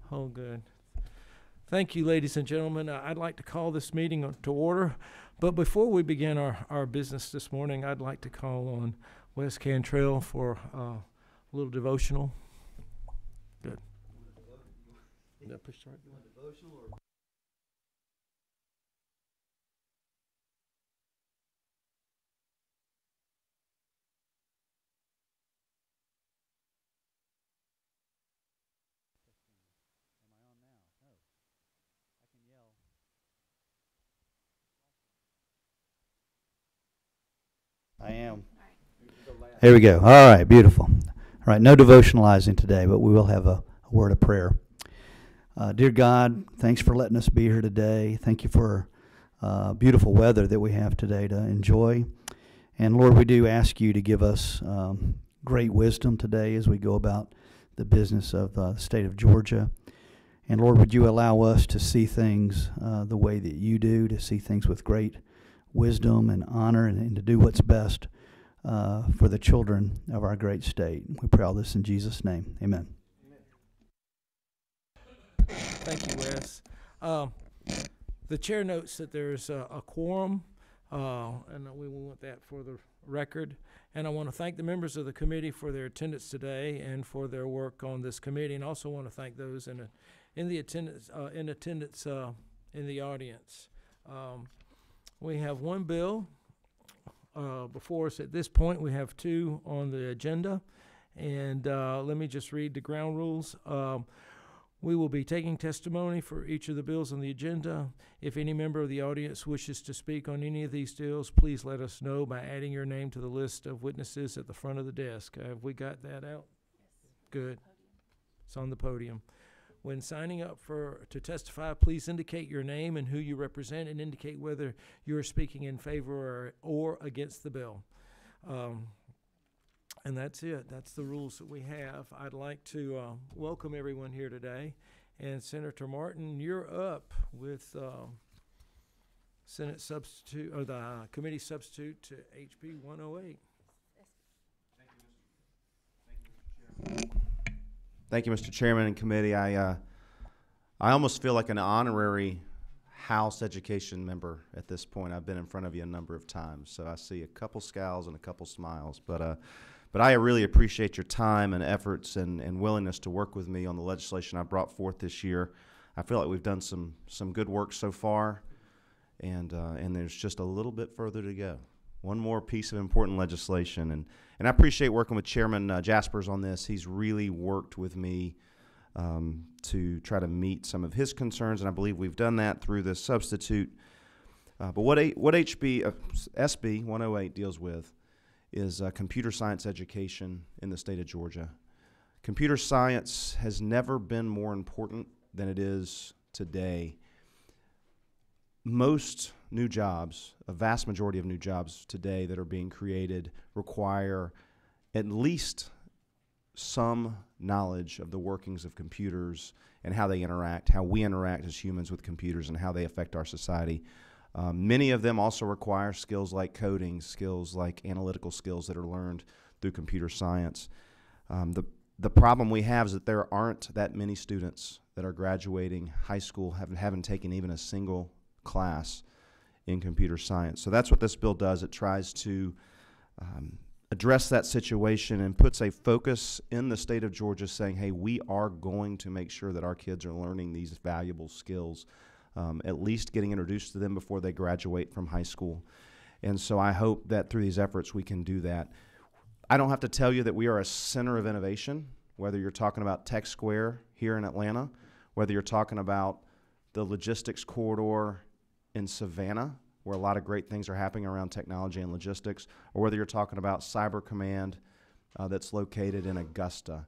Oh, good. Thank you, ladies and gentlemen. I'd like to call this meeting to order. But before we begin our business this morning, I'd like to call on Wes Cantrell for a little devotional. Good. Push start. I am. Here we go. All right, beautiful. All right, no devotionalizing today, but we will have a word of prayer. Dear God, thanks for letting us be here today. Thank you for beautiful weather that we have today to enjoy. And Lord, we do ask you to give us great wisdom today as we go about the business of the state of Georgia. And Lord, would you allow us to see things the way that you do, to see things with great wisdom and honor, and to do what's best for the children of our great state. We pray all this in Jesus' name. Amen. Thank you, Wes. The chair notes that there's a quorum, and we want that for the record. And I want to thank the members of the committee for their attendance today and for their work on this committee, and also want to thank those in attendance in the audience. We have one bill before us at this point. We have two on the agenda. And let me just read the ground rules. We will be taking testimony for each of the bills on the agenda. If any member of the audience wishes to speak on any of these bills, please let us know by adding your name to the list of witnesses at the front of the desk. Have we got that out? Yes. Good. It's on the podium. When signing up to testify, please indicate your name and who you represent, and indicate whether you're speaking in favor or against the bill. And that's it. That's the rules that we have. I'd like to welcome everyone here today. And Senator Martin, you're up with Senate substitute, or the committee substitute to HB 108. Thank you, Mr. Chairman and committee. I almost feel like an honorary House Education member at this point. I've been in front of you a number of times, so I see a couple scowls and a couple smiles. But I really appreciate your time and efforts and willingness to work with me on the legislation I brought forth this year. I feel like we've done some good work so far, and there's just a little bit further to go. One more piece of important legislation, and I appreciate working with Chairman Jaspers on this. He's really worked with me to try to meet some of his concerns, and I believe we've done that through this substitute. But what SB 108 deals with is computer science education in the state of Georgia. Computer science has never been more important than it is today. Most new jobs, a vast majority of new jobs today that are being created, require at least some knowledge of the workings of computers and how they interact, how we interact as humans with computers, and how they affect our society. Many of them also require skills like coding, skills like analytical skills that are learned through computer science. The problem we have is that there aren't that many students that are graduating high school, haven't taken even a single class in computer science. So that's what this bill does. It tries to address that situation and puts a focus in the state of Georgia saying, hey, we are going to make sure that our kids are learning these valuable skills, at least getting introduced to them before they graduate from high school. And so I hope that through these efforts we can do that. I don't have to tell you that we are a center of innovation, whether you're talking about Tech Square here in Atlanta, whether you're talking about the logistics corridor in Savannah, where a lot of great things are happening around technology and logistics, or whether you're talking about Cyber Command that's located in Augusta.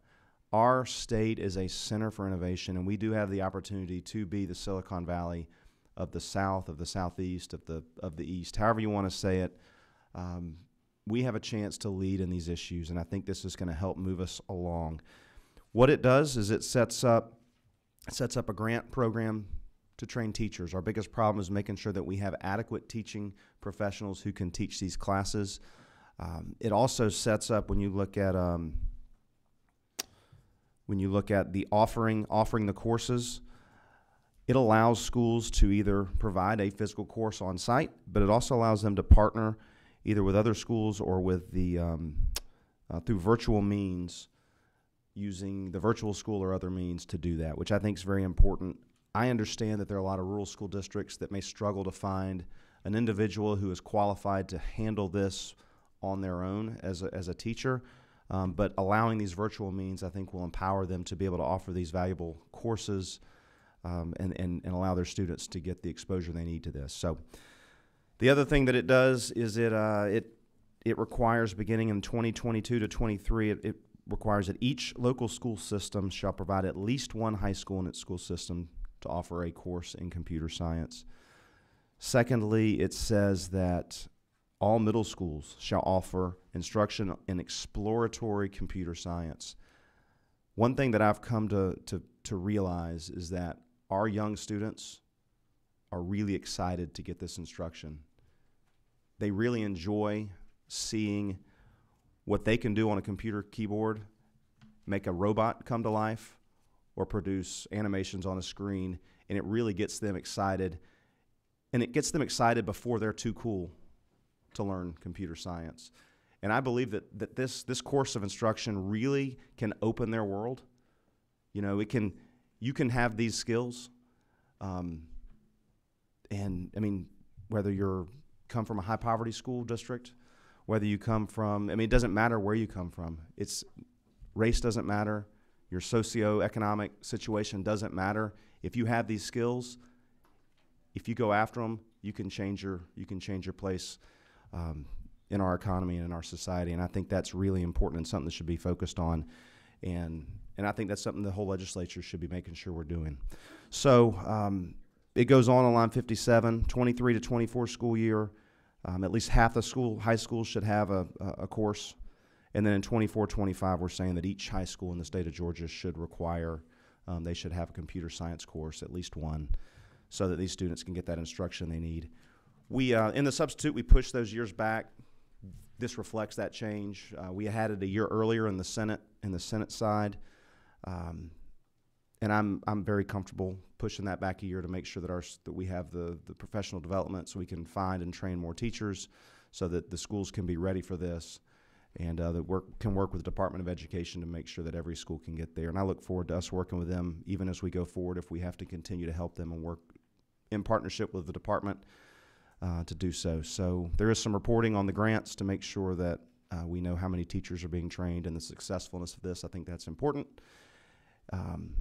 Our state is a center for innovation, and we do have the opportunity to be the Silicon Valley of the South, of the Southeast, of the East, however you want to say it. We have a chance to lead in these issues, and I think this is going to help move us along. What it does is it sets up a grant program to train teachers. Our biggest problem is making sure that we have adequate teaching professionals who can teach these classes. It also sets up, when you look at when you look at the offering the courses, it allows schools to either provide a physical course on site, but it also allows them to partner either with other schools or with the through virtual means, using the virtual school or other means to do that, which I think is very important. I understand that there are a lot of rural school districts that may struggle to find an individual who is qualified to handle this on their own as a teacher, but allowing these virtual means, I think, will empower them to be able to offer these valuable courses and allow their students to get the exposure they need to this. So the other thing that it does is it requires, beginning in 2022 to 23, it requires that each local school system shall provide at least one high school in its school system to offer a course in computer science. Secondly, it says that all middle schools shall offer instruction in exploratory computer science. One thing that I've come to realize is that our young students are really excited to get this instruction. They really enjoy seeing what they can do on a computer keyboard, make a robot come to life, or produce animations on a screen, and it really gets them excited. And it gets them excited before they're too cool to learn computer science. And I believe that this course of instruction really can open their world. You know, you can have these skills, and I mean, whether you're come from a high poverty school district, whether you come from, I mean, it doesn't matter where you come from. Race doesn't matter. Your socioeconomic situation doesn't matter. If you have these skills, if you go after them, you can change your place in our economy and in our society. And I think that's really important and something that should be focused on. And I think that's something the whole legislature should be making sure we're doing. So it goes on line 57, 23 to 24 school year. At least half the high schools should have a course. And then in 24-25, we're saying that each high school in the state of Georgia should require, they should have a computer science course, at least one, so that these students can get that instruction they need. We, in the substitute, we pushed those years back. This reflects that change. We had it a year earlier in the Senate side. And I'm very comfortable pushing that back a year to make sure that we have the professional development so we can find and train more teachers so that the schools can be ready for this, and that can work with the Department of Education to make sure that every school can get there. And I look forward to us working with them even as we go forward if we have to continue to help them and work in partnership with the department to do so. So there is some reporting on the grants to make sure that we know how many teachers are being trained and the successfulness of this. I think that's important.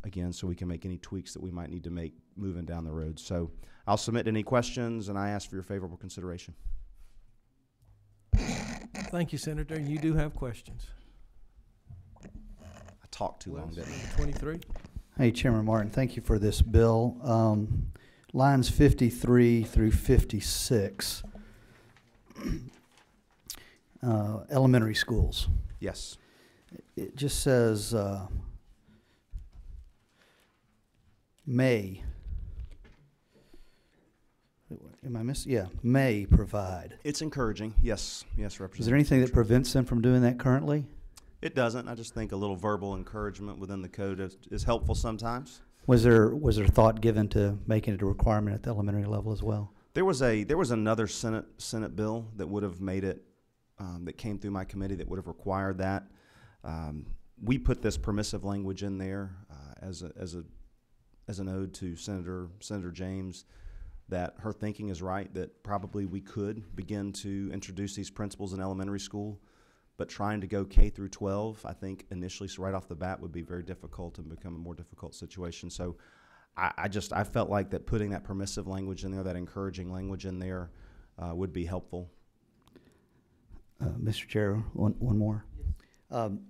Again, so we can make any tweaks that we might need to make moving down the road. So I'll submit any questions, and I ask for your favorable consideration. Thank you, Senator. You do have questions. I talked too long, didn't I? 23. Hey, Chairman Martin, thank you for this bill. Lines 53 through 56, elementary schools. Yes. It just says may. Am I missing? Yeah, may provide. It's encouraging. Yes, Representative. Is there anything that prevents them from doing that currently? It doesn't. I just think a little verbal encouragement within the code is helpful sometimes. Was there thought given to making it a requirement at the elementary level as well? There was another Senate bill that would have made it that came through my committee that would have required that. We put this permissive language in there as an ode to Senator James, that her thinking is right, that probably we could begin to introduce these principles in elementary school, but trying to go K through 12, I think initially, so right off the bat, would be very difficult and become a more difficult situation. So I felt like that putting that permissive language in there, that encouraging language in there, would be helpful. Mr. Chair, one more. I'm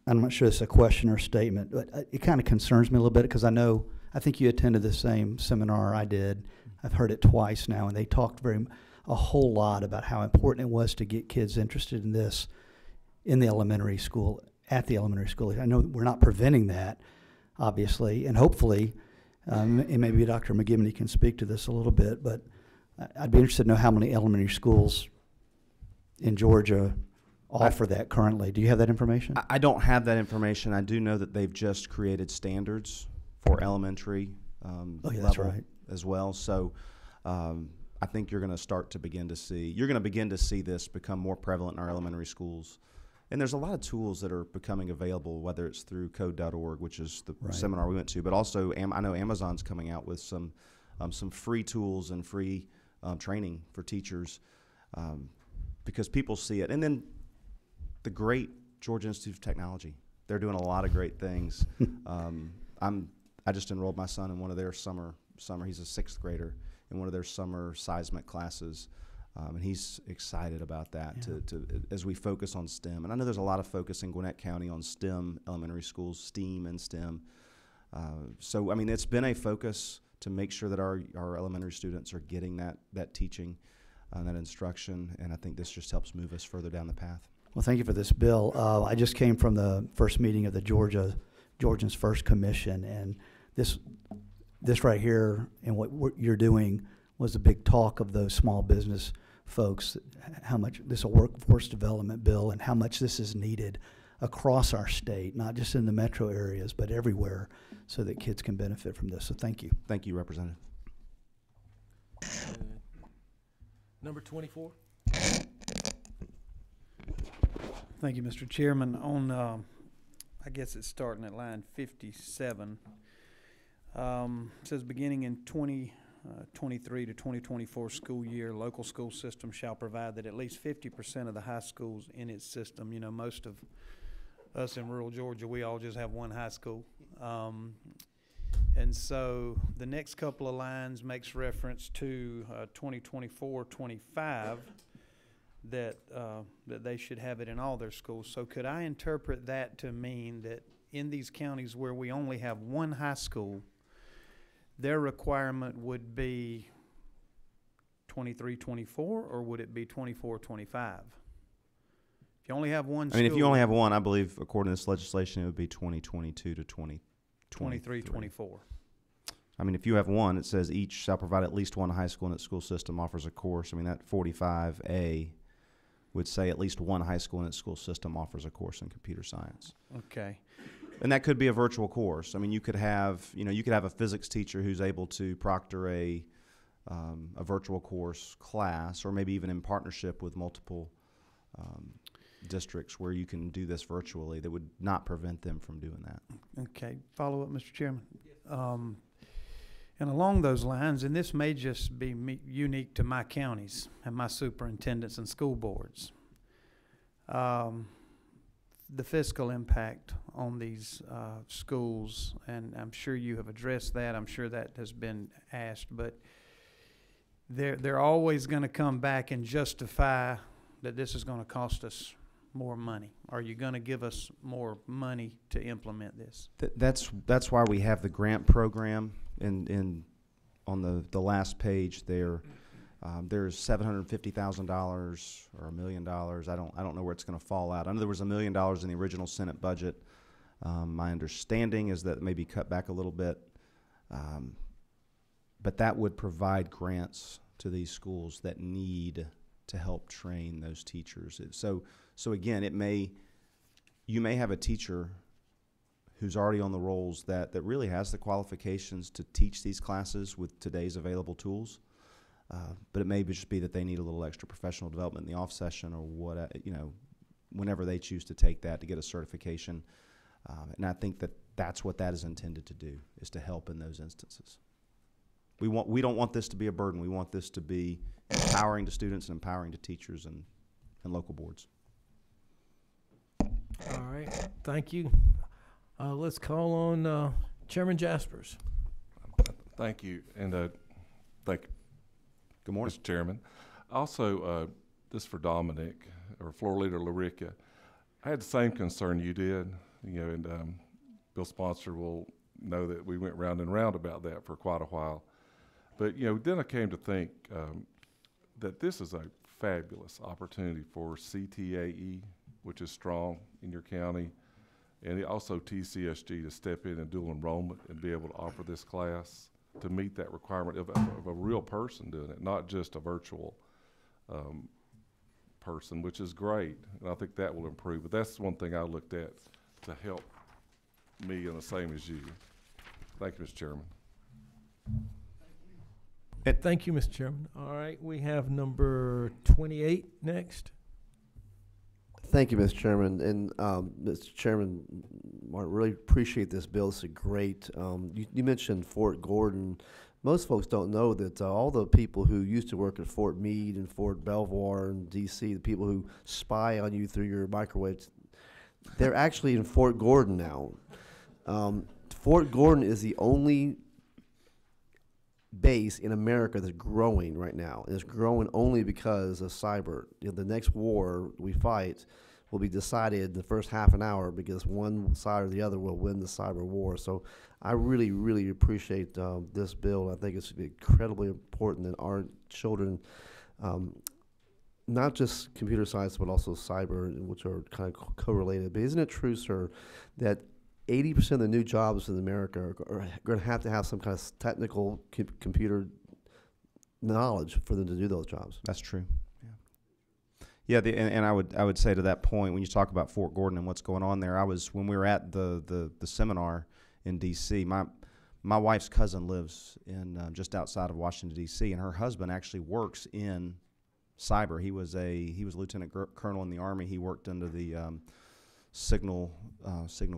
not sure it's a question or statement, but it kind of concerns me a little bit because I think you attended the same seminar I did. I've heard it twice now, and they talked a whole lot about how important it was to get kids interested in this in the elementary school, at the elementary school. I know we're not preventing that, obviously, and hopefully, and maybe Dr. McGivney can speak to this a little bit, but I'd be interested to know how many elementary schools in Georgia offer that currently. Do you have that information? I don't have that information. I do know that they've just created standards for elementary Oh, yeah, that's level right. as well. So I think you're going to start to begin to see this become more prevalent in our elementary schools. And there's a lot of tools that are becoming available, whether it's through code.org, which is the Right. seminar we went to, but also I know Amazon's coming out with some free tools and free training for teachers because people see it. And then the great Georgia Institute of Technology, they're doing a lot of great things. I just enrolled my son in one of their summer. He's a 6th grader in one of their summer seismic classes. And he's excited about that as we focus on STEM. And I know there's a lot of focus in Gwinnett County on STEM elementary schools, STEAM and STEM. So, I mean, it's been a focus to make sure that our elementary students are getting that teaching and that instruction. And I think this just helps move us further down the path. Well, thank you for this, Bill. I just came from the first meeting of the Georgians First Commission, and this right here and what you're doing was a big talk of those small business folks, how much this is a workforce development bill and how much this is needed across our state, not just in the metro areas, but everywhere, so that kids can benefit from this. So thank you. Thank you, Representative. Number 24. Thank you, Mr. Chairman. On, I guess it's starting at line 57. It says beginning in 2023 to 2024 school year, local school system shall provide that at least 50% of the high schools in its system, you know, most of us in rural Georgia, we all just have one high school. And so the next couple of lines makes reference to 2024-25 that they should have it in all their schools. So could I interpret that to mean that in these counties where we only have one high school, their requirement would be 23-24, or would it be 24-25? If you only have one school. I mean, if you only have one, I believe, according to this legislation, it would be 2022 to 2023. 23-24. I mean, if you have one, it says each shall provide at least one high school in its school system offers a course. I mean, that 45A would say at least one high school in its school system offers a course in computer science. Okay. And that could be a virtual course. I mean, you could have a physics teacher who's able to proctor a virtual course class, or maybe even in partnership with multiple districts where you can do this virtually. That would not prevent them from doing that. Okay. Follow up, Mr. Chairman. And along those lines, and this may just be unique to my counties and my superintendents and school boards, the fiscal impact on these schools, and I'm sure you have addressed that. I'm sure that has been asked, but they're always going to come back and justify that this is going to cost us more money. Are you going to give us more money to implement this? That's why we have the grant program. On the last page there, there's $750,000 or $1 million. I don't know where it's going to fall out. I know there was $1 million in the original Senate budget. My understanding is that it may be cut back a little bit, but that would provide grants to these schools that need to help train those teachers. So again, you may have a teacher who's already on the rolls that really has the qualifications to teach these classes with today's available tools. But it may just be that they need a little extra professional development in the off session, or what, whenever they choose to take that to get a certification. And I think that's what that is intended to do, is to help in those instances. We don't want this to be a burden. We want this to be empowering to students and empowering to teachers and local boards. All right. Thank you. Let's call on Chairman Jaspers. Thank you, and thank you, Good morning. Mr. Chairman. Also, this for Dominic, or Floor Leader LaRicca. I had the same concern you did, and Bill Sponsor will know that we went round and round about that for quite a while. But, then I came to think that this is a fabulous opportunity for CTAE, which is strong in your county, and also TCSG to step in and dual enrollment and be able to offer this class to meet that requirement of a real person doing it, not just a virtual person, which is great, and I think that will improve. But that's one thing I looked at to help me, and the same as you. Thank you, Mr. Chairman. Thank you, Mr. Chairman. All right, we have number 28 next. Thank you, Mr. Chairman. And Mr. Chairman, I really appreciate this bill. It's a great. You mentioned Fort Gordon. Most folks don't know that all the people who used to work at Fort Meade and Fort Belvoir and D.C., the people who spy on you through your microwaves, they're actually in Fort Gordon now. Fort Gordon is the only base in America that's growing right now. And it's growing only because of cyber. You know, the next war we fight will be decided in the first half an hour because one side or the other will win the cyber war. So I really, really appreciate this bill. I think it's incredibly important that our children, not just computer science, but also cyber, which are kind of correlated. But isn't it true, sir, that 80% of the new jobs in America are going to have some kind of technical computer knowledge for them to do those jobs? That's true. Yeah, and I would say to that point, when you talk about Fort Gordon and what's going on there, when we were at the seminar in D.C., my wife's cousin lives in just outside of Washington, D.C., and her husband actually works in cyber. He was a lieutenant colonel in the Army. He worked under the Signal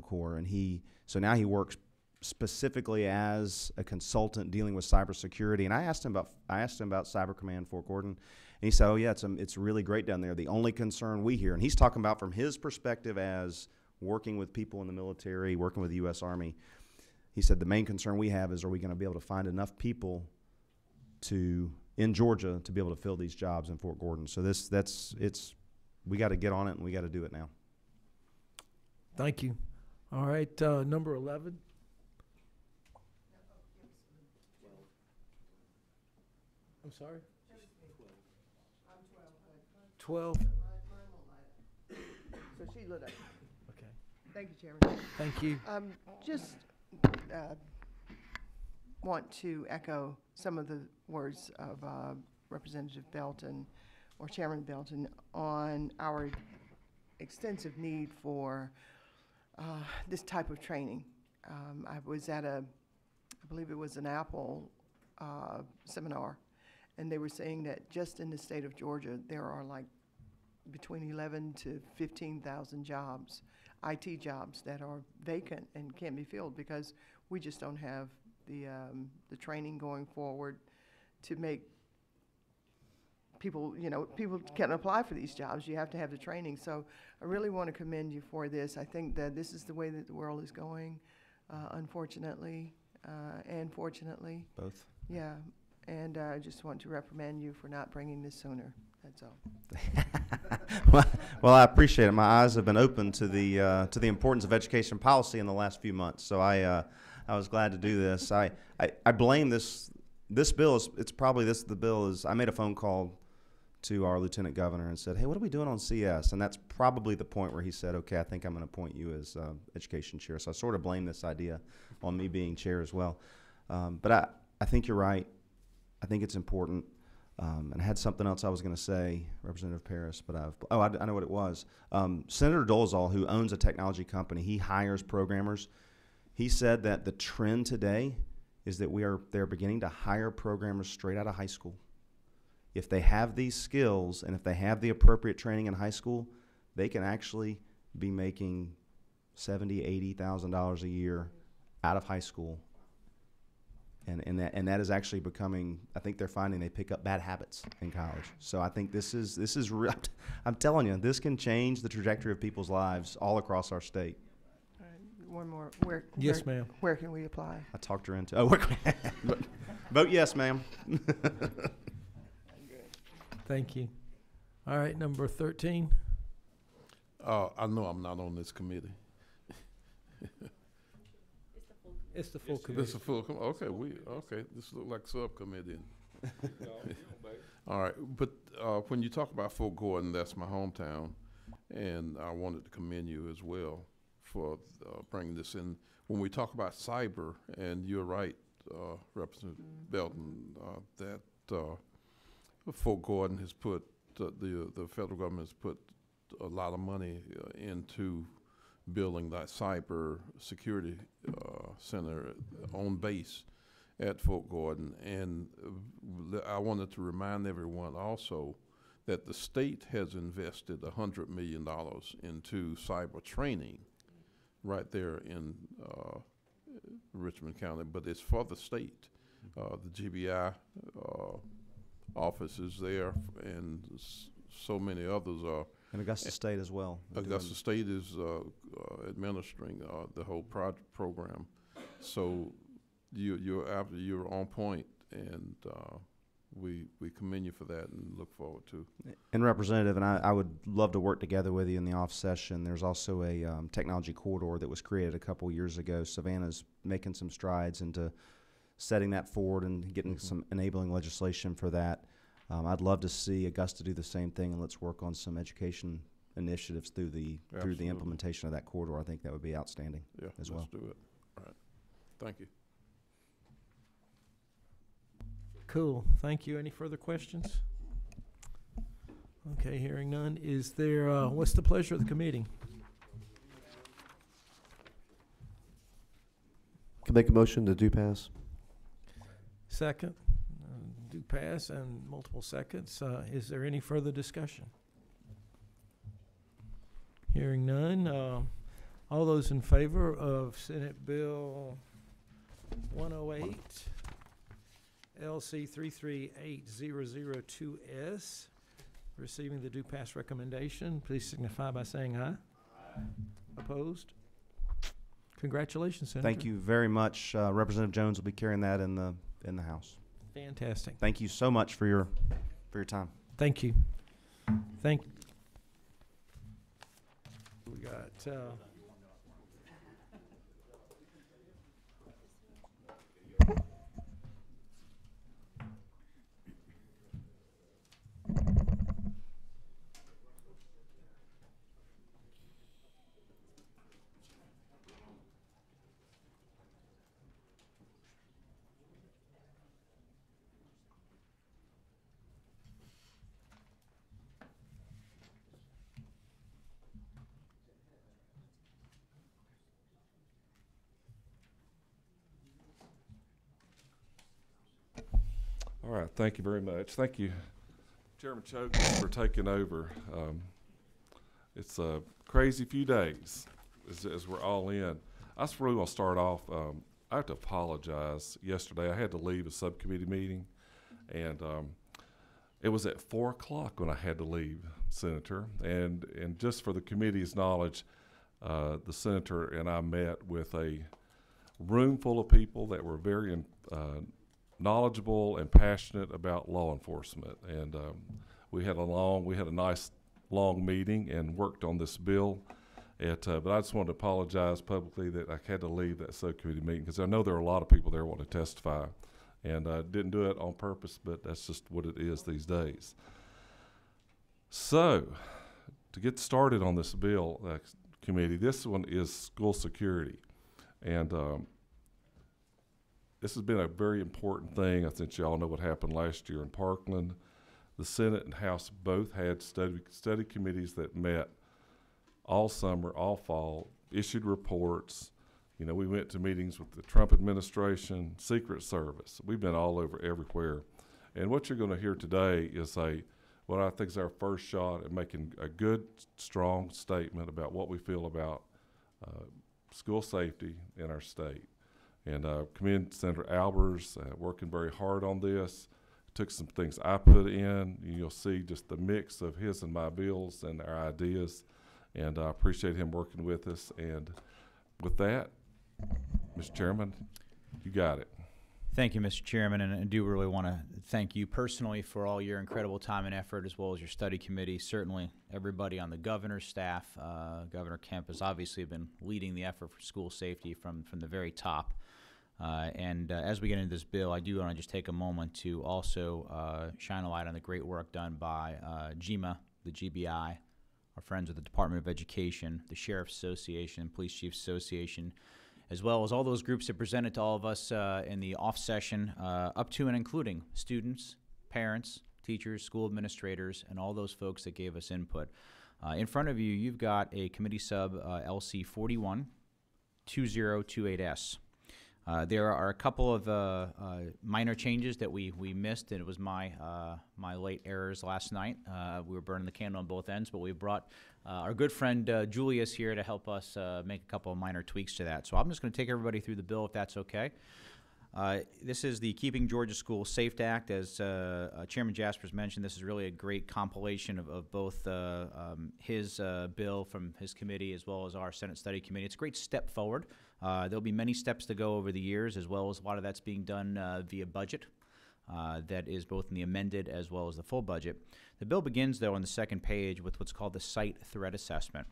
Corps, and so now he works specifically as a consultant dealing with cybersecurity. And I asked him about Cyber Command Fort Gordon, and he said, "Oh yeah, it's really great down there. The only concern we hear," and he's talking about from his perspective as working with people in the military, working with the U.S. Army. He said the main concern we have is, are we going to be able to find enough people in Georgia to be able to fill these jobs in Fort Gordon? So we got to get on it, and we got to do it now. Thank you. All right, number 11. I'm sorry? 12. So she lit up. Okay. Thank you, Chairman. Thank you. Just want to echo some of the words of Representative Belton or Chairman Belton on our extensive need for this type of training. I was at I believe it was an Apple seminar, and they were saying that just in the state of Georgia, there are like between 11 to 15,000 jobs, IT jobs, that are vacant and can't be filled because we just don't have the training going forward to make people, people can't apply for these jobs. You have to have the training. So I really want to commend you for this. I think that this is the way that the world is going, unfortunately, and fortunately. Both. Yeah, and I just want to reprimand you for not bringing this sooner. That's all. Well, I appreciate it. My eyes have been open to the importance of education policy in the last few months. So I was glad to do this. I blame this bill. The bill is. I made a phone call to our lieutenant governor and said, "Hey, what are we doing on CS?" And that's probably the point where he said, "Okay, I think I'm going to appoint you as education chair." So I sort of blame this idea on me being chair as well. But I think you're right. I think it's important. And I had something else I was going to say, Representative Paris, but I know what it was. Senator Dolezal, who owns a technology company, he hires programmers. He said that the trend today is that they're beginning to hire programmers straight out of high school. If they have these skills and if they have the appropriate training in high school, they can actually be making $70,000, $80,000 a year out of high school. And that is actually becoming, I think they're finding they pick up bad habits in college. So I think this is real. I'm telling you, this can change the trajectory of people's lives all across our state. All right, one more. Yes, ma'am. Where can we apply? I talked her into, vote yes, ma'am. Thank you. All right, number 13. I know I'm not on this committee. It's the full committee. This is a full okay. This look like subcommittee. All right, but when you talk about Fort Gordon, that's my hometown, and I wanted to commend you as well for bringing this in. When we talk about cyber, and you're right, Representative Belton, that Fort Gordon has put the federal government's put a lot of money into building that cyber security center on base at Fort Gordon. And I wanted to remind everyone also that the state has invested $100 million into cyber training right there in Richmond County, but it's for the state. The GBI office is there, and so many others are. And Augusta State as well. Augusta State is administering the whole program. So you're on point, and we commend you for that and look forward to. And Representative, and I would love to work together with you in the off session. There's also a technology corridor that was created a couple years ago. Savannah's making some strides into setting that forward and getting some enabling legislation for that. I'd love to see Augusta do the same thing, and let's work on some education initiatives through the implementation of that corridor. I think that would be outstanding as well. Let's do it. All right. Thank you. Cool. Thank you. Any further questions? Okay, hearing none. Is there, what's the pleasure of the committee? Can make a motion to do pass. Second. Do pass and multiple seconds. Is there any further discussion? Hearing none. All those in favor of Senate Bill 108, LC 338002S, receiving the do pass recommendation, please signify by saying aye. Aye. Opposed? Congratulations, Senator. Thank you very much. Representative Jones will be carrying that in the House. Fantastic. Thank you so much for your time. Thank you. We got All right, thank you very much. Thank you, Chairman Choate, for taking over. It's a crazy few days as we're all in. I just really want to start off. I have to apologize. Yesterday, I had to leave a subcommittee meeting, and it was at 4 o'clock when I had to leave, Senator. And just for the committee's knowledge, the Senator and I met with a room full of people that were very knowledgeable and passionate about law enforcement, and we had a nice long meeting and worked on this bill. But I just wanted to apologize publicly that I had to leave that subcommittee meeting because I know there are a lot of people there wanting to testify, and I didn't do it on purpose, but that's just what it is these days. So, to get started on this bill committee, this one is school security, and this has been a very important thing. I think you all know what happened last year in Parkland. The Senate and House both had study committees that met all summer, all fall, issued reports. You know, we went to meetings with the Trump administration, Secret Service. We've been all over everywhere. And what you're going to hear today is what I think is our first shot at making a good, strong statement about what we feel about school safety in our state. And commend Senator Albers working very hard on this. Took some things I put in. You'll see just the mix of his and my bills and our ideas. And I appreciate him working with us. And with that, Mr. Chairman, you got it. Thank you, Mr. Chairman, and I do really want to thank you personally for all your incredible time and effort, as well as your study committee. Certainly, everybody on the governor's staff. Governor Kemp has obviously been leading the effort for school safety from the very top. As we get into this bill, I do want to just take a moment to also shine a light on the great work done by GMA, the GBI, our friends with the Department of Education, the Sheriff's Association, Police Chiefs Association, as well as all those groups that presented to all of us in the off session, up to and including students, parents, teachers, school administrators, and all those folks that gave us input. In front of you, you've got a committee sub LC 41-2028S. There are a couple of minor changes that we missed, and it was my late errors last night. We were burning the candle on both ends, but we brought our good friend Julius here to help us make a couple of minor tweaks to that. So I'm just going to take everybody through the bill, if that's okay. This is the Keeping Georgia Schools Safe Act. As Chairman Jaspers mentioned, this is really a great compilation of both his bill from his committee as well as our Senate Study Committee. It's a great step forward. There'll be many steps to go over the years, as well as a lot of that's being done via budget. That is both in the amended as well as the full budget. The bill begins, though, on the second page with what's called the Site Threat Assessment.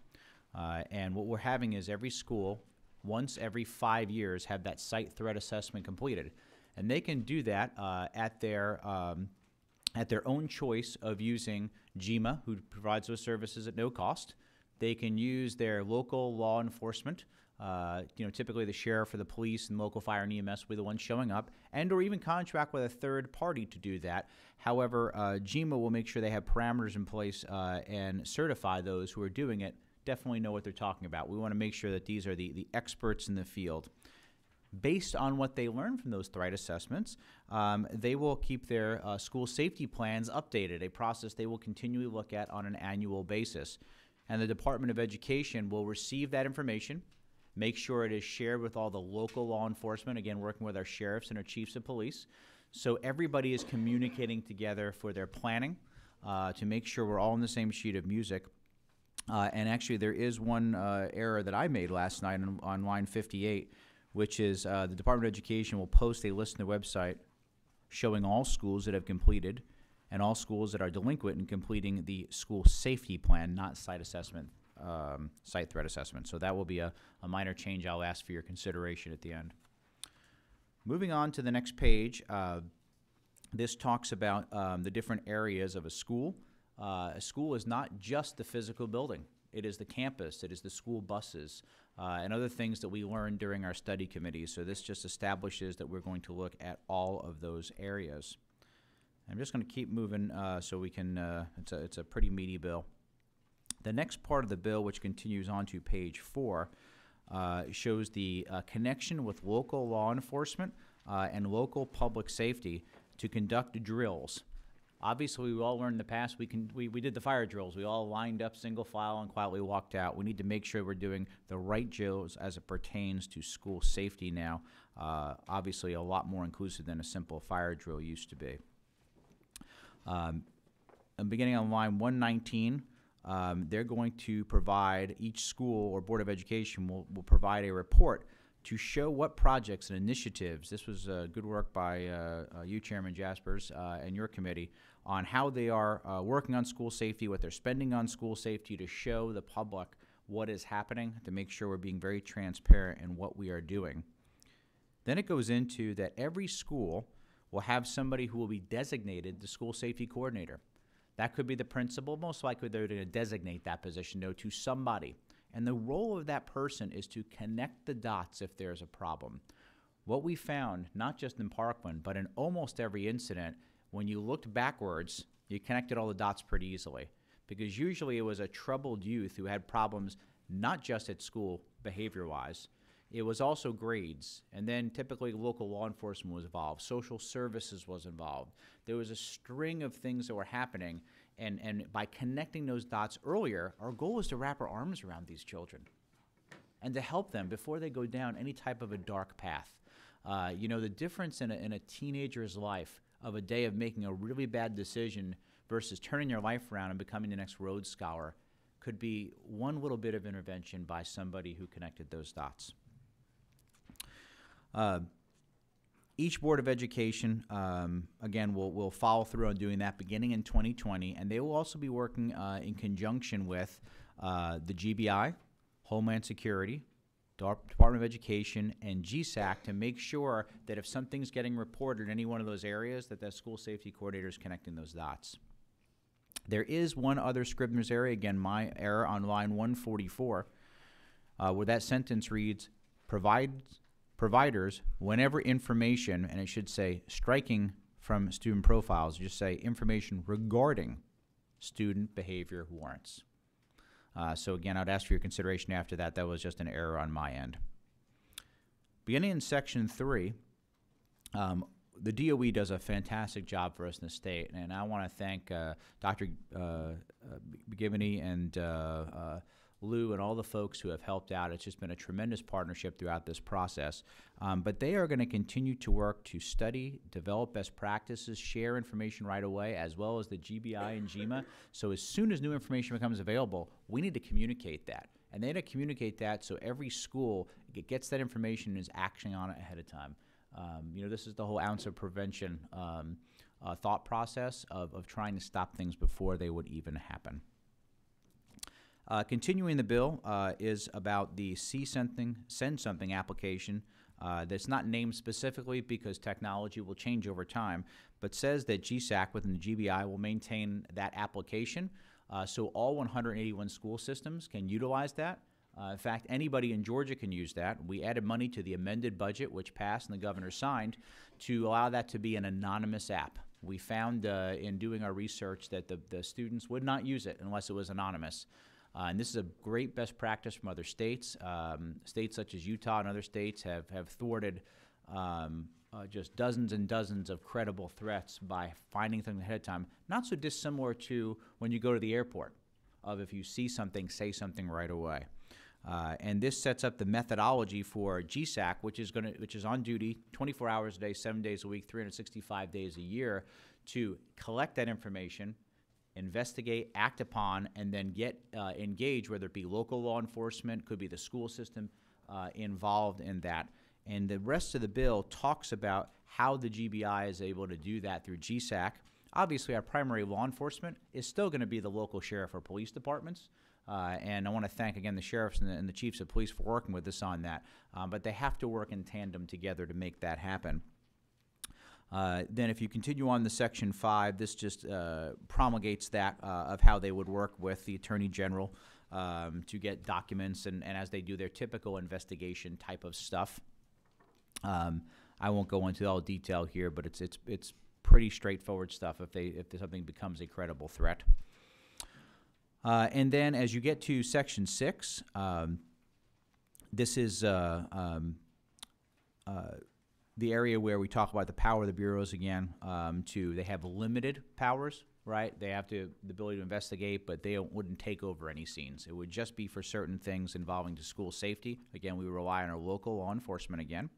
And what we're having is every school, once every 5 years, have that site threat assessment completed. And they can do that at their own choice of using GEMA, who provides those services at no cost. They can use their local law enforcement, typically the sheriff or the police and local fire and EMS will be the ones showing up, and or even contract with a third party to do that. However, GEMA will make sure they have parameters in place and certify those who are doing it definitely know what they're talking about. We want to make sure that these are the experts in the field. Based on what they learn from those threat assessments, they will keep their school safety plans updated, a process they will continually look at on an annual basis. And the Department of Education will receive that information, make sure it is shared with all the local law enforcement, again, working with our sheriffs and our chiefs of police. So everybody is communicating together for their planning to make sure we're all on the same sheet of music. And actually, there is one error that I made last night on line 58, which is the Department of Education will post a list on their website showing all schools that have completed and all schools that are delinquent in completing the school safety plan, not site assessment, site threat assessment. So that will be a minor change I'll ask for your consideration at the end. Moving on to the next page, this talks about the different areas of a school. A school is not just the physical building. It is the campus, it is the school buses, and other things that we learned during our study committees. So this just establishes that we're going to look at all of those areas. I'm just going to keep moving so we can, it's a pretty meaty bill. The next part of the bill, which continues on to page 4, shows the connection with local law enforcement and local public safety to conduct drills. Obviously, we all learned in the past, we did the fire drills. We all lined up single file and quietly walked out. We need to make sure we're doing the right drills as it pertains to school safety now. Obviously, a lot more inclusive than a simple fire drill used to be. Beginning on line 119, they're going to provide, each school or Board of Education will provide a report to show what projects and initiatives, this was good work by you, Chairman Jaspers, and your committee, on how they are working on school safety, what they're spending on school safety, to show the public what is happening, to make sure we're being very transparent in what we are doing. Then it goes into that every school will have somebody who will be designated the school safety coordinator. That could be the principal. Most likely they're going to designate that position, though, to somebody. And the role of that person is to connect the dots if there's a problem. What we found, not just in Parkland, but in almost every incident, when you looked backwards, you connected all the dots pretty easily. Because usually it was a troubled youth who had problems not just at school, behavior-wise. It was also grades, and then typically local law enforcement was involved. Social services was involved. There was a string of things that were happening, and by connecting those dots earlier, our goal was to wrap our arms around these children and to help them before they go down any type of a dark path. The difference in a teenager's life of a day of making a really bad decision versus turning your life around and becoming the next Rhodes Scholar could be one little bit of intervention by somebody who connected those dots. Each Board of Education, again, will follow through on doing that beginning in 2020, and they will also be working in conjunction with the GBI, Homeland Security, Department of Education, and GSAC to make sure that if something's getting reported in any one of those areas, that the school safety coordinator is connecting those dots. There is one other Scribner's area, again, my error on line 144, where that sentence reads, providers, whenever information, and it should say striking from student profiles. Just say information regarding student behavior warrants. So again, I'd ask for your consideration after that. That was just an error on my end. Beginning in Section 3, the DOE does a fantastic job for us in the state, and I want to thank Dr. McGivney and Lou and all the folks who have helped out. It's just been a tremendous partnership throughout this process. But they are going to continue to work to study, develop best practices, share information right away, as well as the GBI and GMA. So as soon as new information becomes available, we need to communicate that. And they need to communicate that so every school gets that information and is actioning on it ahead of time. This is the whole ounce of prevention thought process of trying to stop things before they would even happen. Continuing the bill is about the Send Something application that's not named specifically because technology will change over time, but says that GSAC within the GBI will maintain that application so all 181 school systems can utilize that. In fact, anybody in Georgia can use that. We added money to the amended budget, which passed and the governor signed, to allow that to be an anonymous app. We found in doing our research that the students would not use it unless it was anonymous. And this is a great best practice from other states. States such as Utah and other states have thwarted just dozens and dozens of credible threats by finding things ahead of time. Not so dissimilar to when you go to the airport, of if you see something, say something right away. And this sets up the methodology for GSAC, which is on duty 24 hours a day, 7 days a week, 365 days a year, to collect that information, investigate, act upon, and then get engaged, whether it be local law enforcement, could be the school system involved in that. And the rest of the bill talks about how the GBI is able to do that through GSAC. Obviously, our primary law enforcement is still going to be the local sheriff or police departments. And I want to thank, again, the sheriffs and the chiefs of police for working with us on that. But they have to work in tandem together to make that happen. Then if you continue on to Section 5, this just promulgates that of how they would work with the Attorney General to get documents and as they do their typical investigation type of stuff. I won't go into all detail here, but it's pretty straightforward stuff if something becomes a credible threat. And then as you get to Section 6, this is the area where we talk about the power of the bureaus again. They have limited powers, right? They have the ability to investigate, but they wouldn't take over any scenes. It would just be for certain things involving the school safety. Again, we rely on our local law enforcement again.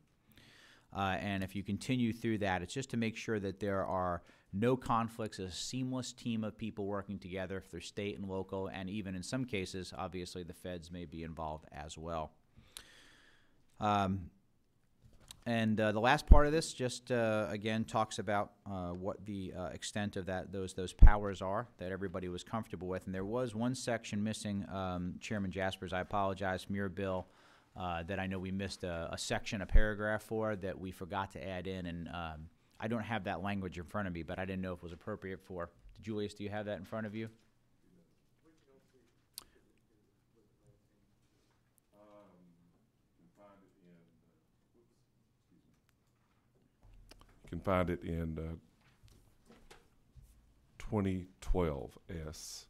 And if you continue through that, it's just to make sure that there are no conflicts, a seamless team of people working together, if they're state and local, and even in some cases, obviously, the feds may be involved as well. And the last part of this just, again, talks about what the extent of those powers are that everybody was comfortable with. And there was one section missing, Chairman Jaspers, I apologize, from your bill, that I know we missed a section, a paragraph for, that we forgot to add in. And I don't have that language in front of me, but I didn't know if it was appropriate for. Julius, do you have that in front of you? You can find it in 2012 S,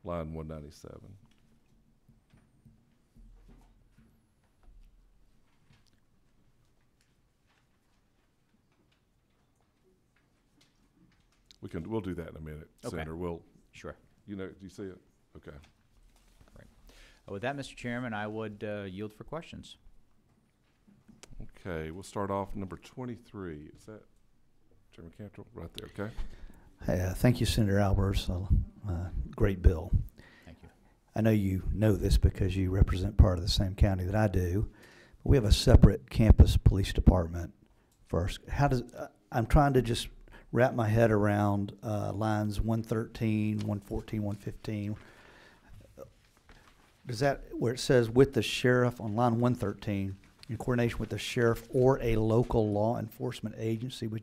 line 197. We'll do that in a minute, Okay. Senator. Sure. Do you see it? Okay. Right. With that, Mr. Chairman, I would yield for questions. Okay, we'll start off number 23. Is that Chairman Cantrell? Right there, okay? Hey, thank you, Senator Albers. Great bill. Thank you. I know you know this because you represent part of the same county that I do. But we have a separate campus police department first. I'm trying to just wrap my head around lines 113, 114, 115. Does that, where it says with the sheriff on line 113, in coordination with the sheriff or a local law enforcement agency with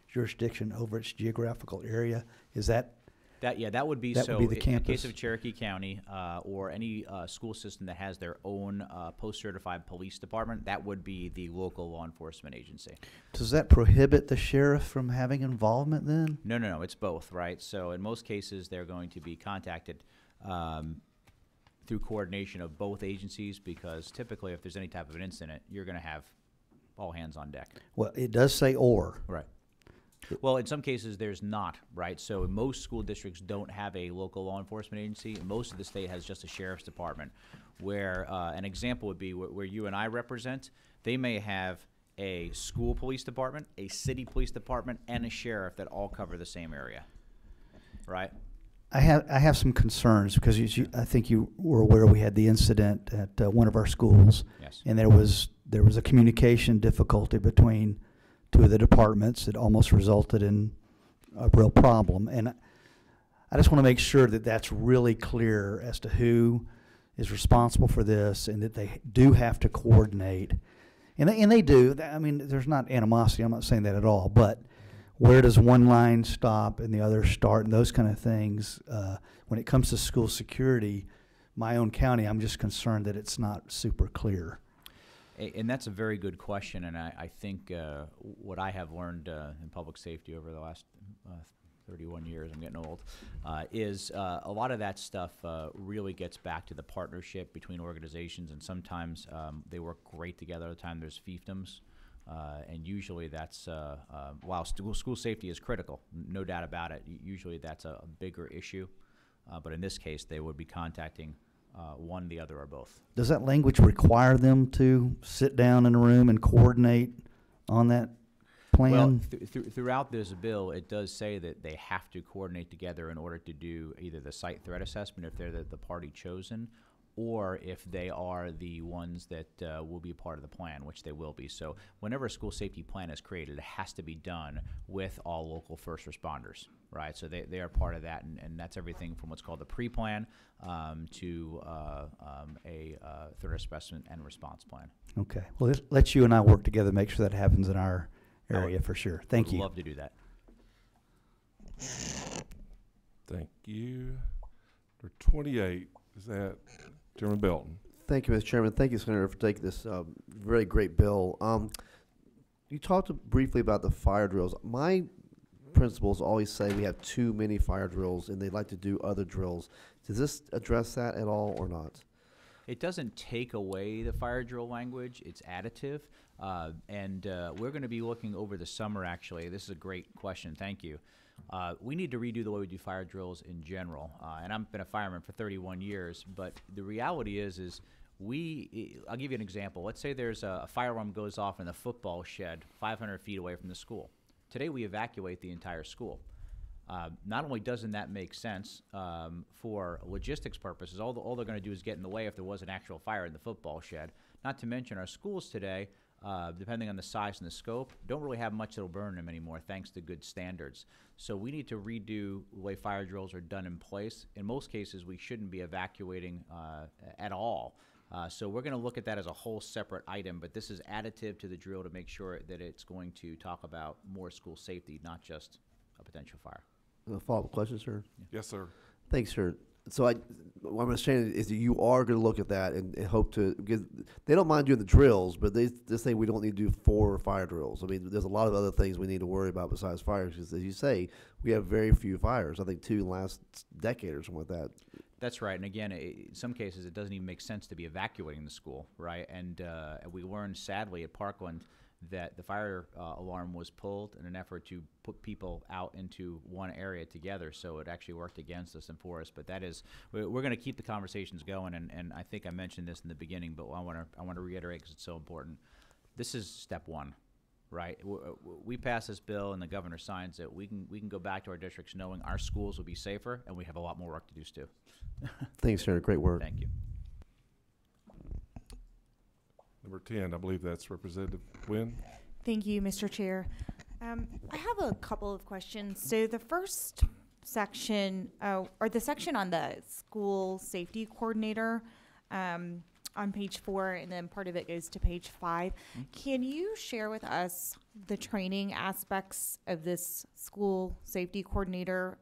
jurisdiction over its geographical area, is that That would be That would so. be the In the campus. case of Cherokee County or any school system that has their own post-certified police department, that would be the local law enforcement agency. Does that prohibit the sheriff from having involvement then? No, it's both, right? So in most cases, they're going to be contacted through coordination of both agencies, because typically if there's any type of an incident, you're going to have all hands on deck. Well, it does say or. Right. Well, in some cases, there's not, right? So most school districts don't have a local law enforcement agency. Most of the state has just a sheriff's department, where an example would be where you and I represent. They may have a school police department, a city police department, and a sheriff that all cover the same area, right? I have some concerns because I think you were aware we had the incident at one of our schools. Yes. And there was a communication difficulty between two of the departments that almost resulted in a real problem. And I just want to make sure that that's really clear as to who is responsible for this, and that they do have to coordinate. And they do. I mean, there's not animosity. I'm not saying that at all. But where does one line stop and the other start, and those kind of things? When it comes to school security, my own county, I'm just concerned that it's not super clear. And that's a very good question, and I think what I have learned in public safety over the last 31 years, I'm getting old, is a lot of that stuff really gets back to the partnership between organizations, and sometimes they work great together. Other time there's fiefdoms, and usually that's, while school safety is critical, no doubt about it, usually that's a bigger issue. But in this case, they would be contacting one, the other, or both. Does that language require them to sit down in a room and coordinate on that plan? Well, throughout this bill, it does say that they have to coordinate together in order to do either the site threat assessment if they're the party chosen, or if they are the ones that will be part of the plan, which they will be. So whenever a school safety plan is created, it has to be done with all local first responders, right? So they are part of that, and that's everything from what's called the pre-plan to a threat assessment and response plan. Okay. Well, let's you and I work together to make sure that happens in our area for sure. Thank Would you. love to do that. Thank you. Number 28, is that Chairman Belton? Thank you, Mr. Chairman. Thank you, Senator, for taking this very great bill. You talked briefly about the fire drills. My principals always say we have too many fire drills, and they'd like to do other drills. Does this address that at all or not? It doesn't take away the fire drill language, it's additive. And we're going to be looking over the summer, actually. This is a great question, thank you. We need to redo the way we do fire drills in general. And I've been a fireman for 31 years, but the reality is I'll give you an example. Let's say there's a fire alarm goes off in the football shed 500 feet away from the school. Today we evacuate the entire school. Not only doesn't that make sense for logistics purposes, all they're going to do is get in the way if there was an actual fire in the football shed. Not to mention our schools today, depending on the size and the scope, don't really have much that'll burn them anymore thanks to good standards. So we need to redo the way fire drills are done in place. In most cases, we shouldn't be evacuating at all. So we're going to look at that as a whole separate item, but this is additive to the drill to make sure that it's going to talk about more school safety, not just a potential fire. A follow-up question, sir? Yes, sir. Thanks, sir. So what I'm saying is that you are going to look at that and hope to, because they don't mind doing the drills, but they say we don't need to do 4 fire drills. I mean, there's a lot of other things we need to worry about besides fires, because as you say, we have very few fires. I think 2 in the last decade or something like that. That's right, and again, in some cases, it doesn't even make sense to be evacuating the school, right? And we learned, sadly, at Parkland that the fire alarm was pulled in an effort to put people out into one area together, so it actually worked against us and for us. But that is, we're going to keep the conversations going, and I think I mentioned this in the beginning, but I want to reiterate because it's so important. This is step one. Right, we pass this bill and the governor signs it. We can go back to our districts knowing our schools will be safer, and we have a lot more work to do still. Thanks, sir. Great work. Thank you. Number 10, I believe that's Representative Wynn. Thank you, Mr. Chair. I have a couple of questions. So the first section, or the section on the school safety coordinator, on page 4, and then part of it goes to page 5. Can you share with us the training aspects of this school safety coordinator?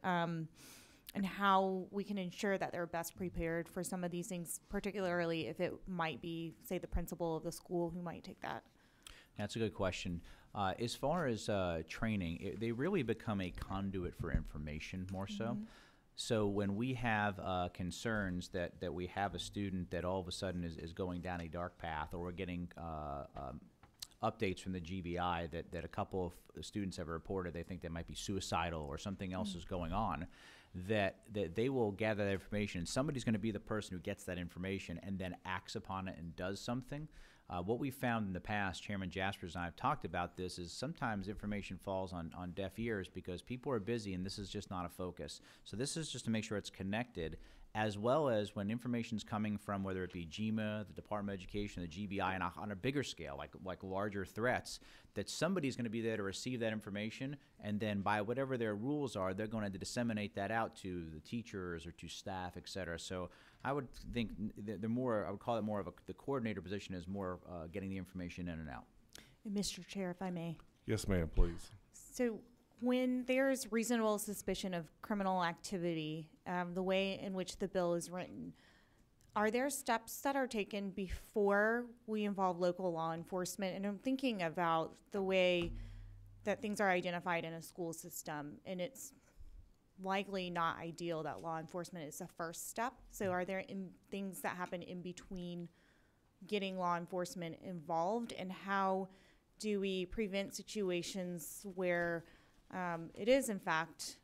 and how we can ensure that they're best prepared for some of these things, particularly if it might be, say, the principal of the school who might take that. That's a good question. As far as training, they really become a conduit for information more so. So when we have concerns that we have a student that all of a sudden is going down a dark path, or we're getting updates from the GBI that a couple of students have reported they think they might be suicidal or something else is going on, that they will gather that information. Somebody's going to be the person who gets that information and then acts upon it and does something. What we found in the past, Chairman Jaspers and I have talked about this, is sometimes information falls on deaf ears because people are busy and this is just not a focus. So this is just to make sure it's connected, as well as when information's coming from whether it be GMA, the Department of Education, the GBI, and on a bigger scale, like larger threats, that somebody's going to be there to receive that information, and then by whatever their rules are, they're going to disseminate that out to the teachers or to staff, et cetera. So I would think I would call it more of the coordinator position is more getting the information in and out. And Mr. Chair, if I may. Yes, ma'am, please. So when there's reasonable suspicion of criminal activity, the way in which the bill is written, are there steps that are taken before we involve local law enforcement? And I'm thinking about the way that things are identified in a school system, and it's likely not ideal that law enforcement is the first step. So are there things that happen in between getting law enforcement involved, and how do we prevent situations where it is, in fact,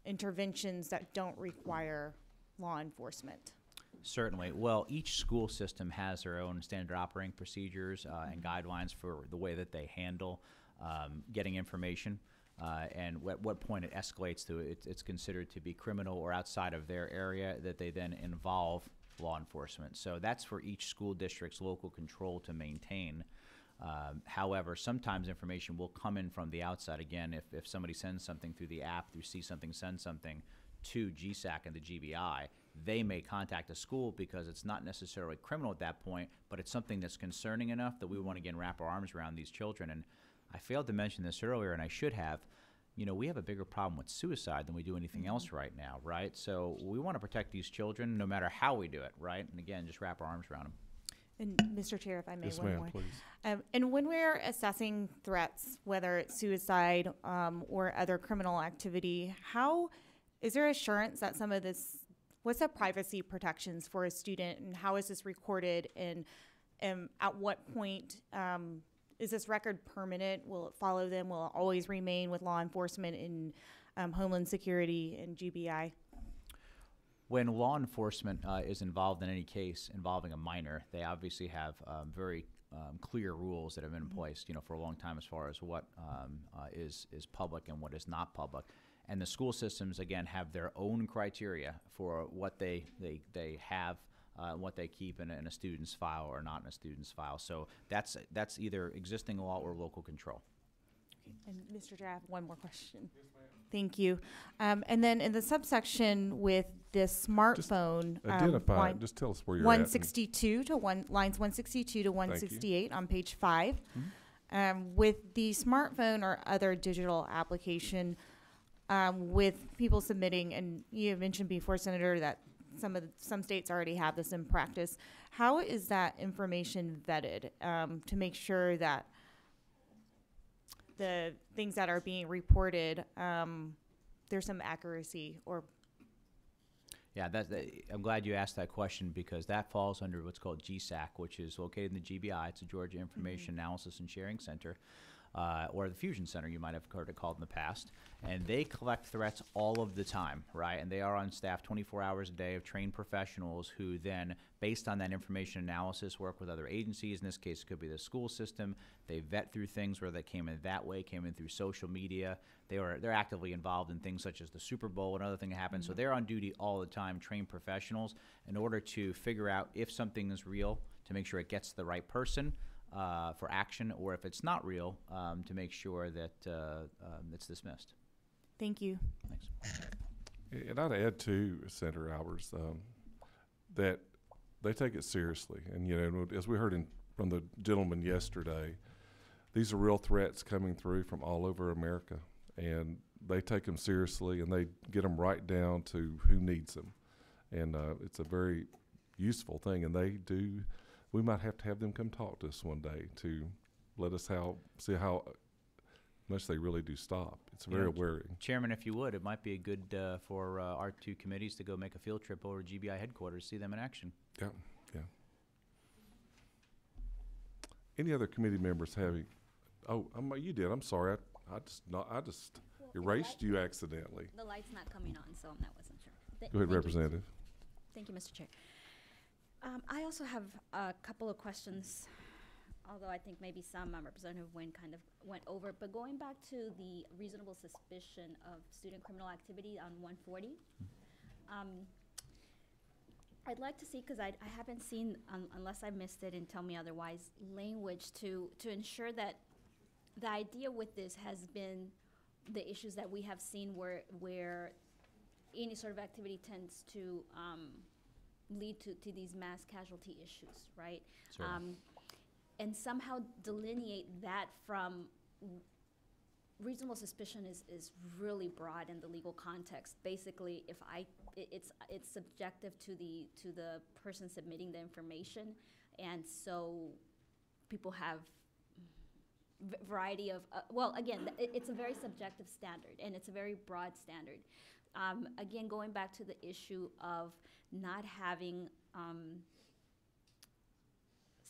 interventions that don't require law enforcement? Certainly. Well, each school system has their own standard operating procedures and guidelines for the way that they handle getting information. And at what point it escalates to it's considered to be criminal or outside of their area, that they then involve law enforcement. So that's for each school district's local control to maintain. However, sometimes information will come in from the outside. Again, if somebody sends something through the app, through See Something, Send Something to GSAC and the GBI, they may contact the school because it's not necessarily criminal at that point, but it's something that's concerning enough that we want to, again, wrap our arms around these children. And I failed to mention this earlier, and I should have. We have a bigger problem with suicide than we do anything else right now, right? So we want to protect these children no matter how we do it, right? And again, just wrap our arms around them. And Mr. Chair, if I may, Yes, one ma'am, more. please. And when we're assessing threats, whether it's suicide or other criminal activity, how is there assurance that some of this, what's the privacy protections for a student, and how is this recorded, and at what point is this record permanent? Will it follow them? Will it always remain with law enforcement in Homeland Security and GBI? When law enforcement is involved in any case involving a minor, they obviously have very clear rules that have been in place, for a long time as far as what is public and what is not public. And the school systems, again, have their own criteria for what they have, what they keep in a student's file or not in a student's file. So that's either existing law or local control. And Mr. Chair, I have one more question. Yes, ma'am. Thank you. And then in the subsection with this smartphone, Identify it. Just tell us where you're 162 to lines 162 to 168 on page 5. With the smartphone or other digital application, with people submitting, and you have mentioned before, Senator, that some states already have this in practice. How is that information vetted to make sure that the things that are being reported, there's some accuracy? Or Yeah, I'm glad you asked that question, because that falls under what's called GSAC, which is located in the GBI. It's the Georgia Information Analysis and Sharing Center, or the Fusion Center, you might have heard it called in the past. And they collect threats all of the time, right? And they are on staff 24 hours a day of trained professionals who then, based on that information analysis, work with other agencies. In this case, it could be the school system. They vet through things where they came in that way, came in through social media. They're actively involved in things such as the Super Bowl and other things that happen. So they're on duty all the time, trained professionals, in order to figure out if something is real, to make sure it gets to the right person for action, or if it's not real, to make sure that it's dismissed. Thank you. Thanks. And I'd add to Senator Albers that they take it seriously. And, as we heard from the gentleman yesterday, these are real threats coming through from all over America. And they take them seriously, and they get them right down to who needs them. And it's a very useful thing, and they do. We might have to have them come talk to us one day to let us see how much they really do stop. It's very worrying. Chairman, if you would, it might be a good for our two committees to go make a field trip over to GBI headquarters, see them in action. Yeah, yeah. Any other committee members having? Oh, you did. I'm sorry. I just erased you accidentally. The light's not coming on, so I wasn't sure. Go ahead, Representative. Thank you, Mr. Chair. I also have a couple of questions, although I think maybe some Representative Nguyen kind of went over. But going back to the reasonable suspicion of student criminal activity on 140, I'd like to see, because I haven't seen, unless I missed it and tell me otherwise, language to ensure that the idea with this has been the issues that we have seen where any sort of activity tends to lead to these mass casualty issues, right? Sure. And somehow delineate that from reasonable suspicion is really broad in the legal context. Basically, it's subjective to the person submitting the information, and so people have variety of well, again, it's a very subjective standard, and it's a very broad standard. Again, going back to the issue of not having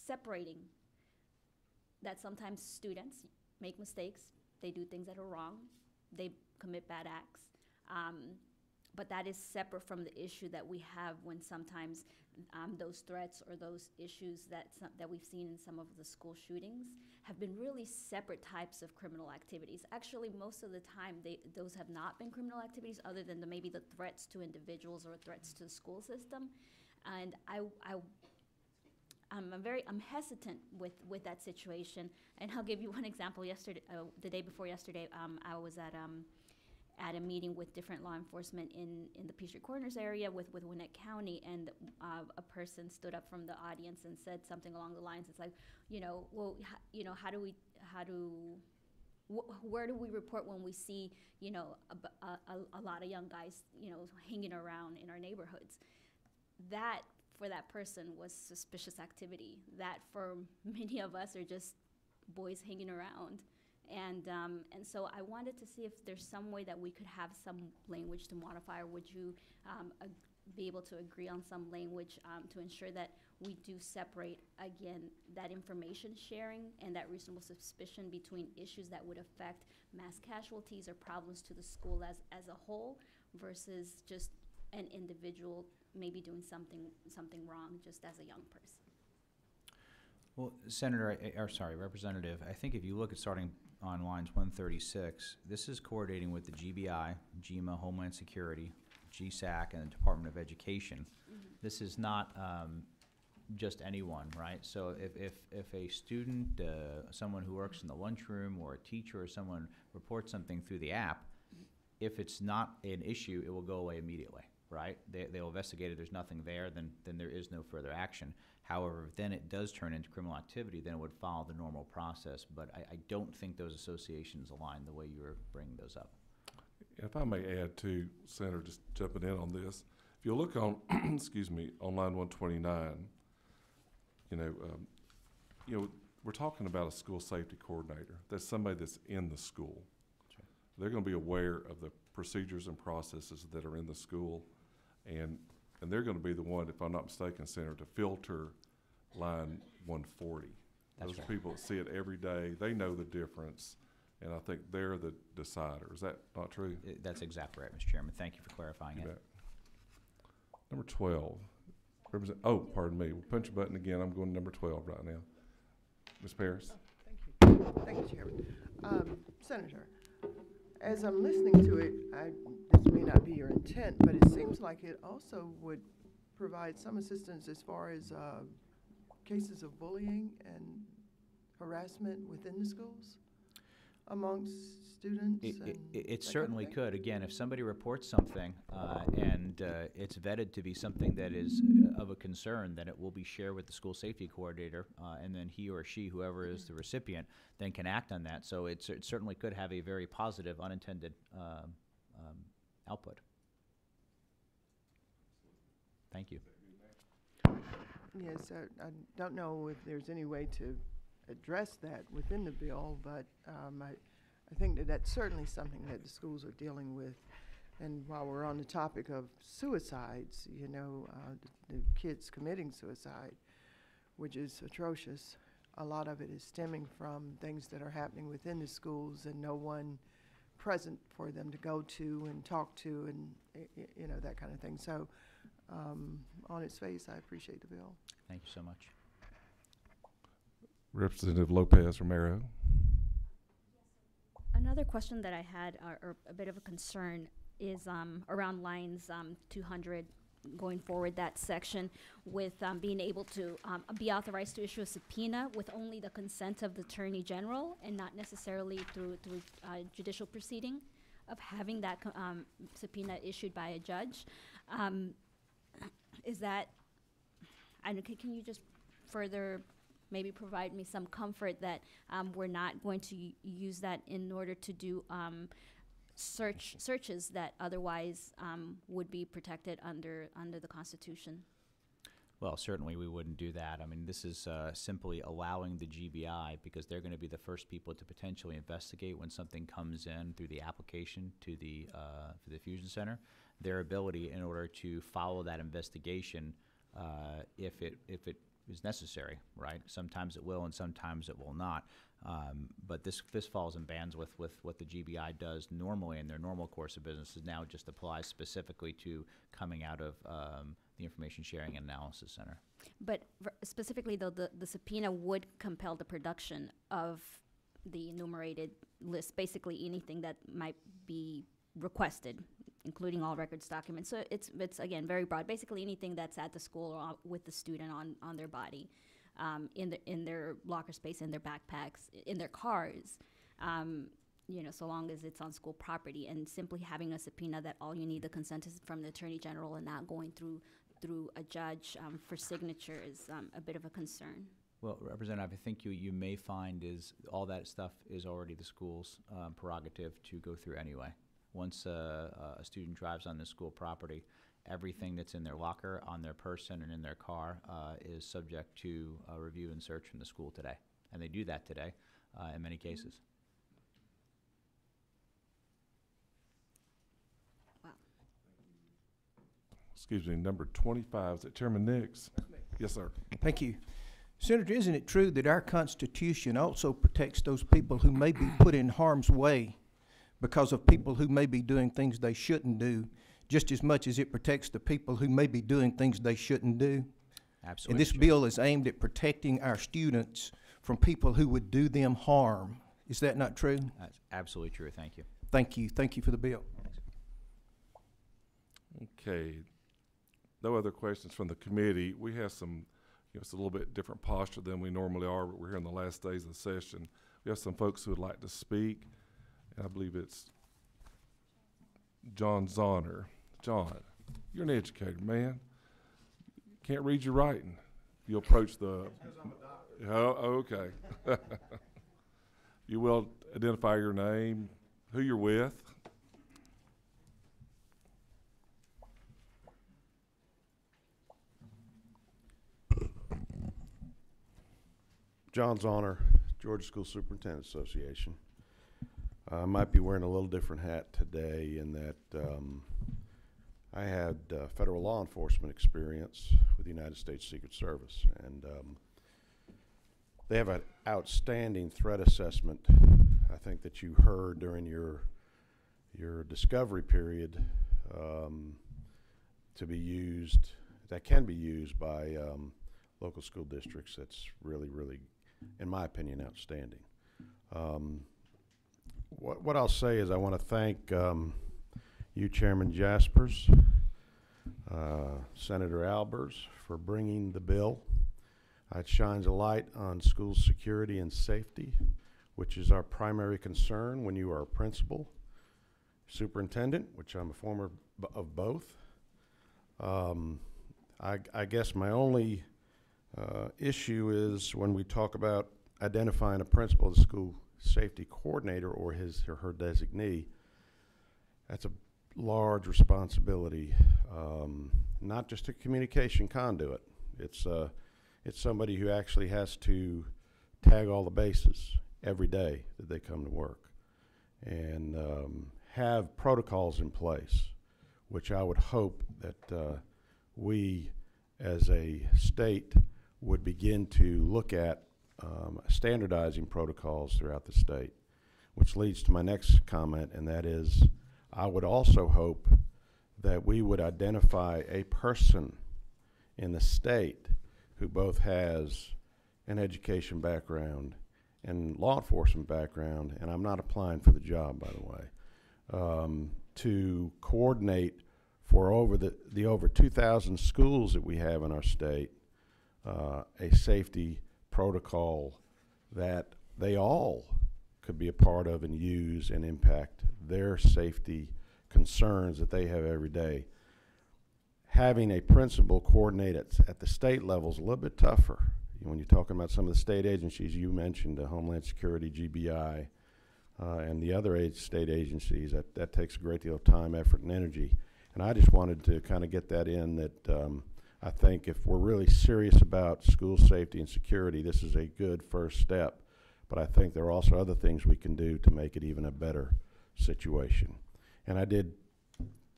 separating that sometimes students make mistakes, they do things that are wrong, they commit bad acts, but that is separate from the issue that we have when sometimes those threats or those issues that we've seen in some of the school shootings have been really separate types of criminal activities. Actually, most of the time, those have not been criminal activities, other than maybe the threats to individuals or threats to the school system. And I'm hesitant with that situation. And I'll give you one example. Yesterday, the day before yesterday, I was at a meeting with different law enforcement in the Peachtree Corners area with Gwinnett County, and a person stood up from the audience and said something along the lines, it's like, where do we report when we see, a lot of young guys, hanging around in our neighborhoods? That, for that person, was suspicious activity. That, for many of us, are just boys hanging around. And so I wanted to see if there's some way that we could have some language to modify, or would you be able to agree on some language to ensure that we do separate, again, that information sharing and that reasonable suspicion between issues that would affect mass casualties or problems to the school as a whole, versus just an individual maybe doing something wrong just as a young person? Well, Representative, I think if you look at starting on lines 136, this is coordinating with the GBI, GEMA, Homeland Security, GSAC, and the Department of Education. Mm-hmm. This is not just anyone, right? So if a student, someone who works in the lunchroom, or a teacher, or someone reports something through the app, if it's not an issue, it will go away immediately, right? They'll investigate it. There's nothing there, then there is no further action. However, if then it does turn into criminal activity, then it would follow the normal process. But I don't think those associations align the way you were bringing those up. If I may add to, Senator, just jumping in on this, if you look on, excuse me, on line 129, we're talking about a school safety coordinator. That's somebody that's in the school. Sure. They're going to be aware of the procedures and processes that are in the school, and they're going to be the one, if I'm not mistaken, Senator, to filter line 140. That's Those right. people that see it every day, they know the difference, and I think they're the decider. Is that not true? That's exactly right, Mr. Chairman. Thank you for clarifying You it. bet. Number 12. Pardon me. We'll punch a button again. I'm going to number 12 right now. Ms. Paris? Thank you. Thank you, Chairman. Senator, as I'm listening to it, this may not be your intent, but it seems like it also would provide some assistance as far as cases of bullying and harassment within the schools. amongst students? It, and it, that it kind of certainly thing? could. Again, if somebody reports something and it's vetted to be something that is of a concern, then it will be shared with the school safety coordinator, and then he or she, whoever is the recipient, then can act on that. So it certainly could have a very positive unintended output. Thank you. Yes, I don't know if there's any way to address that within the bill, but I think that that's certainly something that the schools are dealing with. And while we're on the topic of suicides, you know, the kids committing suicide, which is atrocious, a lot of it is stemming from things that are happening within the schools and no one present for them to go to and talk to and, you know, that kind of thing. So on its face, I appreciate the bill. Thank you so much. Representative Lopez Romero. Another question that I had, or a bit of a concern, is around lines 200 going forward, that section with being able to be authorized to issue a subpoena with only the consent of the Attorney General and not necessarily through judicial proceeding of having that subpoena issued by a judge. Is that, I don't, can you just further maybe provide me some comfort that we're not going to use that in order to do searches that otherwise would be protected under the Constitution? Well, certainly we wouldn't do that. I mean, this is simply allowing the GBI, because they're going to be the first people to potentially investigate when something comes in through the application to the for the Fusion Center, their ability in order to follow that investigation if it is necessary, right? Sometimes it will and sometimes it will not. But this falls in bands with what the GBI does normally in their normal course of business. Is now just applies specifically to coming out of the Information Sharing and Analysis Center. But specifically, though, the subpoena would compel the production of the enumerated list, basically anything that might be requested, including all records documents. So it's again very broad. Basically anything that's at the school or with the student on their body, in their locker space, in their backpacks, in their cars. You know, so long as it's on school property, and simply having a subpoena that all you need the consent is from the Attorney General and not going through a judge for signature is a bit of a concern. Well, Representative, I think you may find is all that stuff is already the school's prerogative to go through anyway. Once a student drives on the school property, everything that's in their locker, on their person, and in their car is subject to review and search from the school today. And they do that today in many cases. Wow. Excuse me, number 25, is it Chairman Nix? Yes, sir. Thank you. Senator, isn't it true that our Constitution also protects those people who may be put in harm's way because of people who may be doing things they shouldn't do, just as much as it protects the people who may be doing things they shouldn't do? Absolutely. And this bill is aimed at protecting our students from people who would do them harm. Is that not true? That's absolutely true. Thank you. Thank you. Thank you for the bill. Okay. No other questions from the committee. We have some, it's a little bit different posture than we normally are, but we're here in the last days of the session. We have some folks who would like to speak, and I believe it's John Zahner. John, you're an educator, man. Can't read your writing. You approach the. Oh, okay. You will identify your name, who you're with. John Zahner, Georgia School Superintendent Association. I might be wearing a little different hat today in that I had federal law enforcement experience with the United States Secret Service, and they have an outstanding threat assessment, I think, that you heard during your discovery period to be used, that can be used by local school districts. That's really, really, in my opinion, outstanding. What I'll say is I want to thank you, Chairman Jaspers, Senator Albers, for bringing the bill. It shines a light on school security and safety. which is our primary concern when you are a principal, superintendent, which I'm a former of both. I guess my only issue is when we talk about identifying a principal as a school safety coordinator or his or her designee. That's a large responsibility, not just a communication conduit. It's somebody who actually has to tag all the bases every day that they come to work and have protocols in place, which I would hope that we as a state would begin to look at standardizing protocols throughout the state, which leads to my next comment, and that is I would also hope that we would identify a person in the state who both has an education background and law enforcement background, and I'm not applying for the job, by the way, to coordinate for over the over 2,000 schools that we have in our state, a safety protocol that they all could be a part of and use and impact their safety concerns that they have every day. Having a principal coordinate at the state level is a little bit tougher. When you're talking about some of the state agencies you mentioned, Homeland Security, GBI, and the other state agencies, that takes a great deal of time, effort, and energy. And I just wanted to kind of get that in that I think if we're really serious about school safety and security, this is a good first step. But I think there are also other things we can do to make it even a better situation. And I did,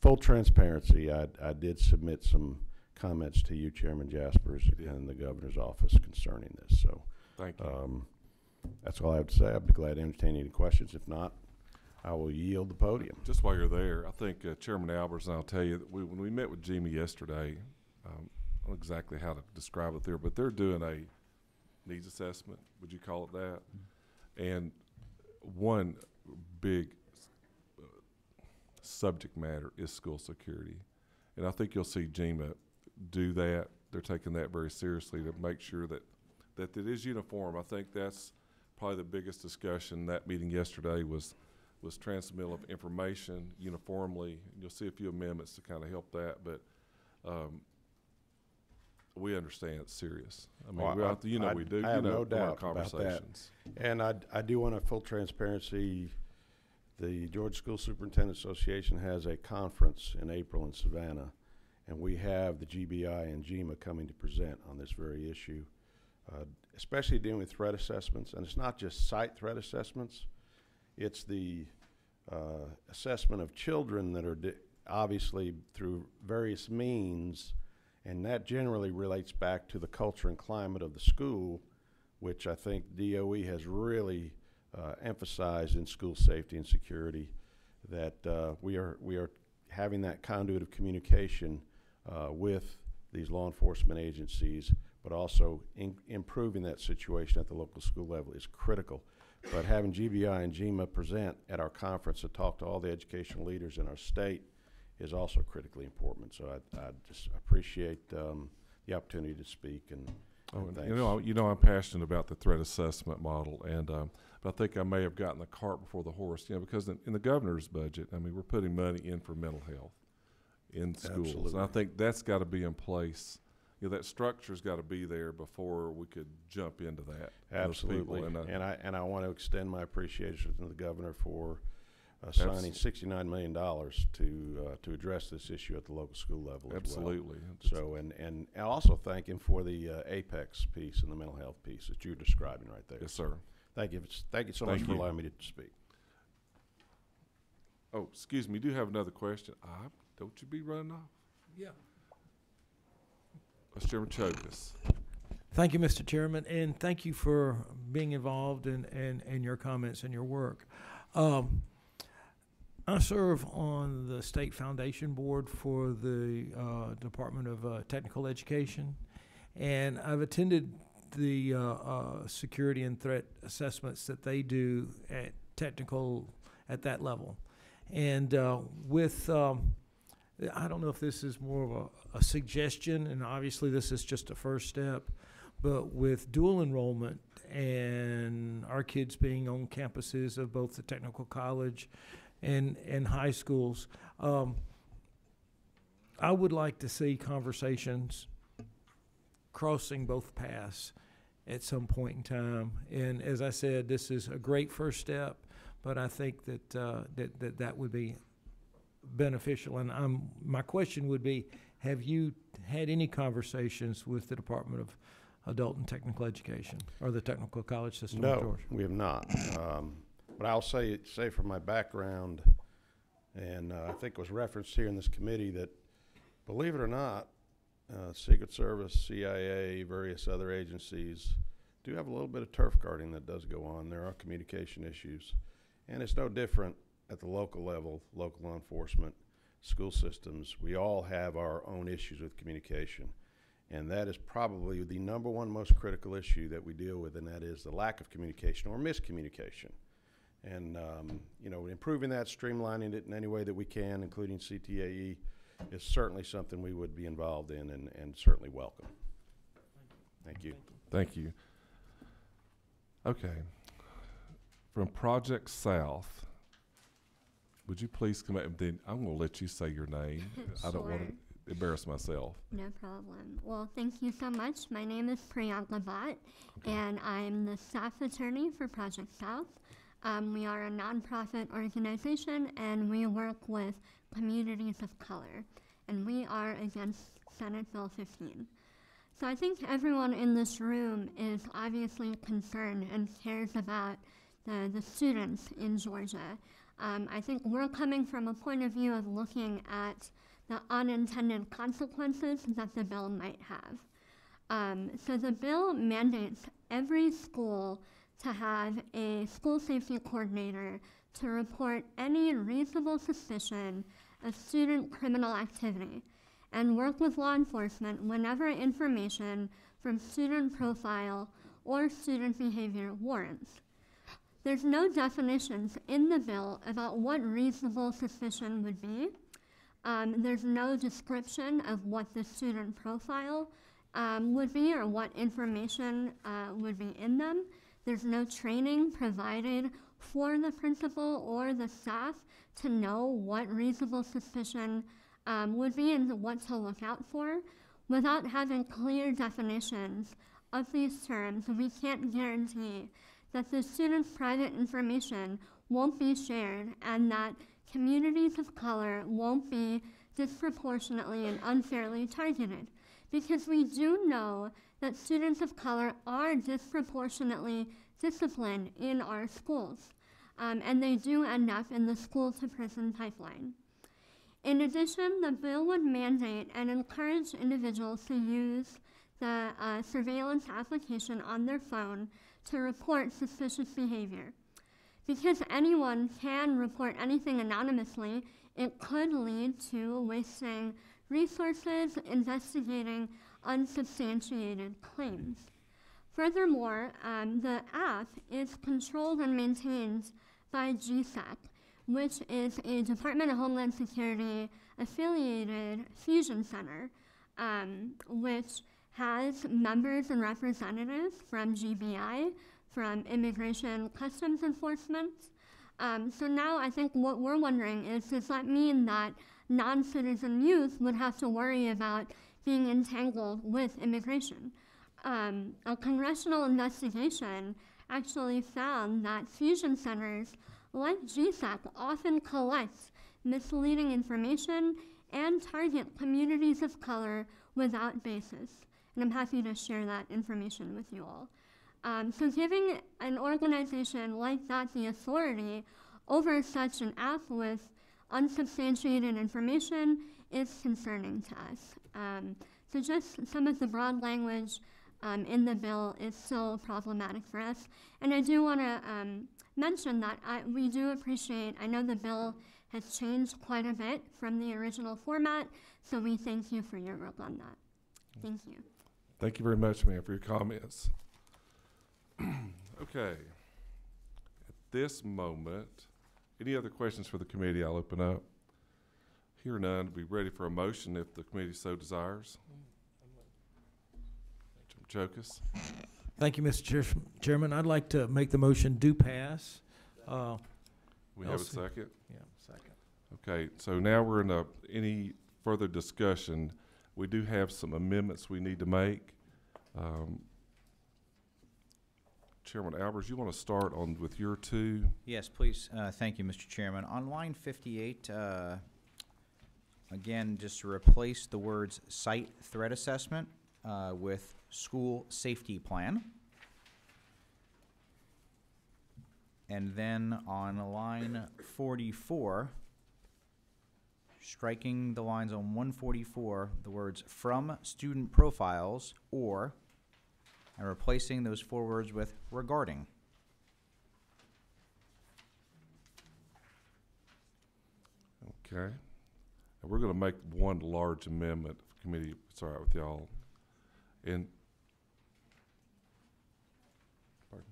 full transparency, I did submit some comments to you, Chairman Jaspers, and the governor's office concerning this. So Thank you. That's all I have to say. I'd be glad to entertain any questions. If not, I will yield the podium. Just while you're there, I think Chairman Albers, and I'll tell you, that when we met with GME yesterday, I don't know exactly how to describe it there, but they're doing a needs assessment, would you call it that? And one big subject matter is school security. And I think you'll see GMA do that. They're taking that very seriously to make sure that it is uniform. I think that's probably the biggest discussion. That meeting yesterday was transmittal of information uniformly. You'll see a few amendments to kind of help that, but we understand it's serious. I mean, we do. I have no doubt doubt conversations. about that. And I do want to full transparency. The Georgia School Superintendent Association has a conference in April in Savannah, and we have the GBI and GMA coming to present on this very issue, especially dealing with threat assessments. And it's not just site threat assessments. It's the assessment of children that are obviously through various means, and that generally relates back to the culture and climate of the school, which I think DOE has really emphasized in school safety and security, that we are having that conduit of communication with these law enforcement agencies, but also improving that situation at the local school level is critical. But having GBI and GMA present at our conference to talk to all the educational leaders in our state is also critically important. So I just appreciate the opportunity to speak, and thanks. You know, I'm passionate about the threat assessment model, and but I think I may have gotten the cart before the horse. Because in the governor's budget, I mean, we're putting money in for mental health in schools, Absolutely. and I think that's got to be in place. That structure's got to be there before we could jump into that. Absolutely. And I want to extend my appreciation to the governor for signing $69 million to address this issue at the local school level. Absolutely. As well. So and I also thank him for the APEX piece and the mental health piece that you're describing right there. Yes, sir. Thank you. Thank you so much for allowing me to speak. Oh, excuse me. You do have another question? Don't you be running off? Yeah. Vice Chairman Chokas. Thank you, Mr. Chairman, and thank you for being involved in your comments and your work. I serve on the State Foundation Board for the Department of Technical Education, and I've attended the security and threat assessments that they do at that level. And I don't know if this is more of a suggestion, and obviously this is just a first step, but with dual enrollment and our kids being on campuses of both the technical college and high schools. I would like to see conversations crossing both paths at some point in time. And as I said, this is a great first step, but I think that that would be beneficial. And my question would be, have you had any conversations with the Department of Adult and Technical Education or the Technical College System of No, Georgia? we have not. But I'll say from my background, and I think it was referenced here in this committee that, believe it or not, Secret Service, CIA, various other agencies do have a little bit of turf guarding that does go on. There are communication issues, and it's no different at the local level, local law enforcement, school systems. We all have our own issues with communication, and that is probably the number one most critical issue that we deal with, and that is the lack of communication or miscommunication. And improving that, streamlining it in any way that we can, including CTAE, is certainly something we would be involved in and certainly welcome. Thank you. Thank you. Okay. From Project South, would you please come up? Then I'm going to let you say your name. I don't want to embarrass myself. No problem. Well, thank you so much. My name is Priyanka Bhatt, and I'm the staff attorney for Project South. We are a nonprofit organization, and we work with communities of color, and we are against Senate Bill 15. So I think everyone in this room is obviously concerned and cares about the students in Georgia. I think we're coming from a point of view of looking at the unintended consequences that the bill might have. So the bill mandates every school to have a school safety coordinator to report any reasonable suspicion of student criminal activity and work with law enforcement whenever information from student profile or student behavior warrants. There's no definitions in the bill about what reasonable suspicion would be. There's no description of what the student profile would be or what information would be in them. There's no training provided for the principal or the staff to know what reasonable suspicion would be and what to look out for. Without having clear definitions of these terms, we can't guarantee that the student's private information won't be shared and that communities of color won't be disproportionately and unfairly targeted. Because we do know that students of color are disproportionately disciplined in our schools, and they do end up in the school-to-prison pipeline. In addition, the bill would mandate and encourage individuals to use the surveillance application on their phone to report suspicious behavior. Because anyone can report anything anonymously, it could lead to wasting resources investigating unsubstantiated claims. Furthermore, the app is controlled and maintained by GSAC, which is a Department of Homeland Security affiliated fusion center, which has members and representatives from GBI, from Immigration Customs Enforcement. So now I think what we're wondering is, does that mean that non-citizen youth would have to worry about being entangled with immigration? A congressional investigation actually found that fusion centers like GSAC often collect misleading information and target communities of color without basis. And I'm happy to share that information with you all. So giving an organization like that the authority over such an app with unsubstantiated information is concerning to us. So just some of the broad language in the bill is still problematic for us. And I do want to mention that we do appreciate, I know the bill has changed quite a bit from the original format, so we thank you for your work on that. Thank you. Thank you very much, ma'am, for your comments. Okay. At this moment, any other questions for the committee? I'll open up. Hear none, be ready for a motion if the committee so desires. Jim Chokus. Thank you, Mr. Chairman. I'd like to make the motion do pass. We have a Elsie. second? Yeah, second. Okay, so now we're in any further discussion. We do have some amendments we need to make. Chairman Albers, you want to start with your two? Yes, please. Thank you, Mr. Chairman. On line 58, again, just to replace the words site threat assessment with school safety plan. And then on line 44, striking the lines on 144, the words from student profiles or, and replacing those four words with regarding. Okay. And we're going to make one large amendment, if the committee, if it's all right with y'all. And pardon?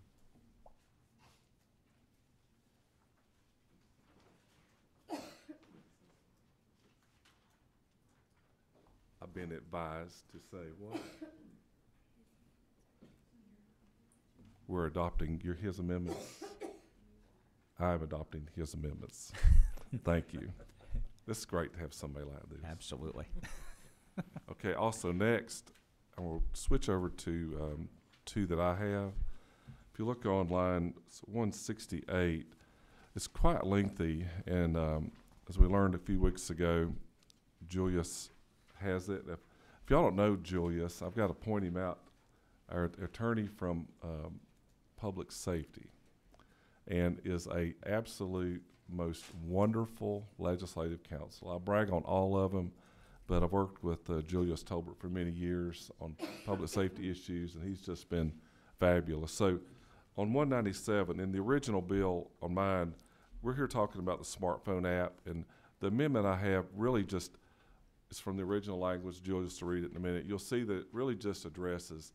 I've been advised to say what? We're adopting his amendments. I'm adopting his amendments. Thank you. This is great to have somebody like this. Absolutely. Okay, also next, I will switch over to two that I have. If you look online, it's 168. It's quite lengthy, and as we learned a few weeks ago, Julius has it. If y'all don't know Julius, I've got to point him out, our attorney from public safety, and is a absolute most wonderful legislative counsel. I brag on all of them, but I've worked with Julius Tolbert for many years on public safety issues, and he's just been fabulous. So on 197, in the original bill on mine, we're here talking about the smartphone app, and the amendment I have really just is from the original language. Julius will read it in a minute. You'll see that it really just addresses,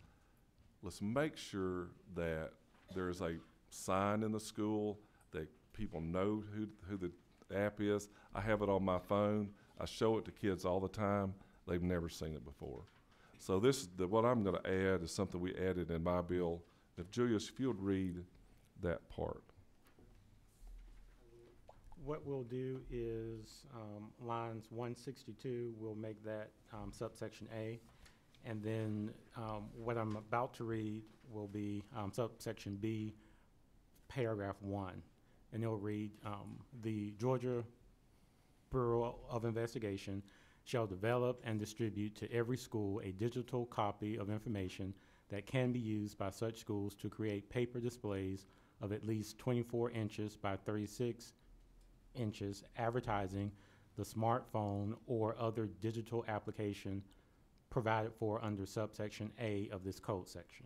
let's make sure that there's a sign in the school that people know who the app is. I have it on my phone. I show it to kids all the time. They've never seen it before. So what I'm going to add is something we added in my bill. If Julius, if you would read that part. What we'll do is lines 162, we'll make that subsection A. And then what I'm about to read will be subsection B, paragraph 1. And it'll read, the Georgia Bureau of Investigation shall develop and distribute to every school a digital copy of information that can be used by such schools to create paper displays of at least 24 inches by 36 inches advertising the smartphone or other digital application provided for under subsection A of this code section.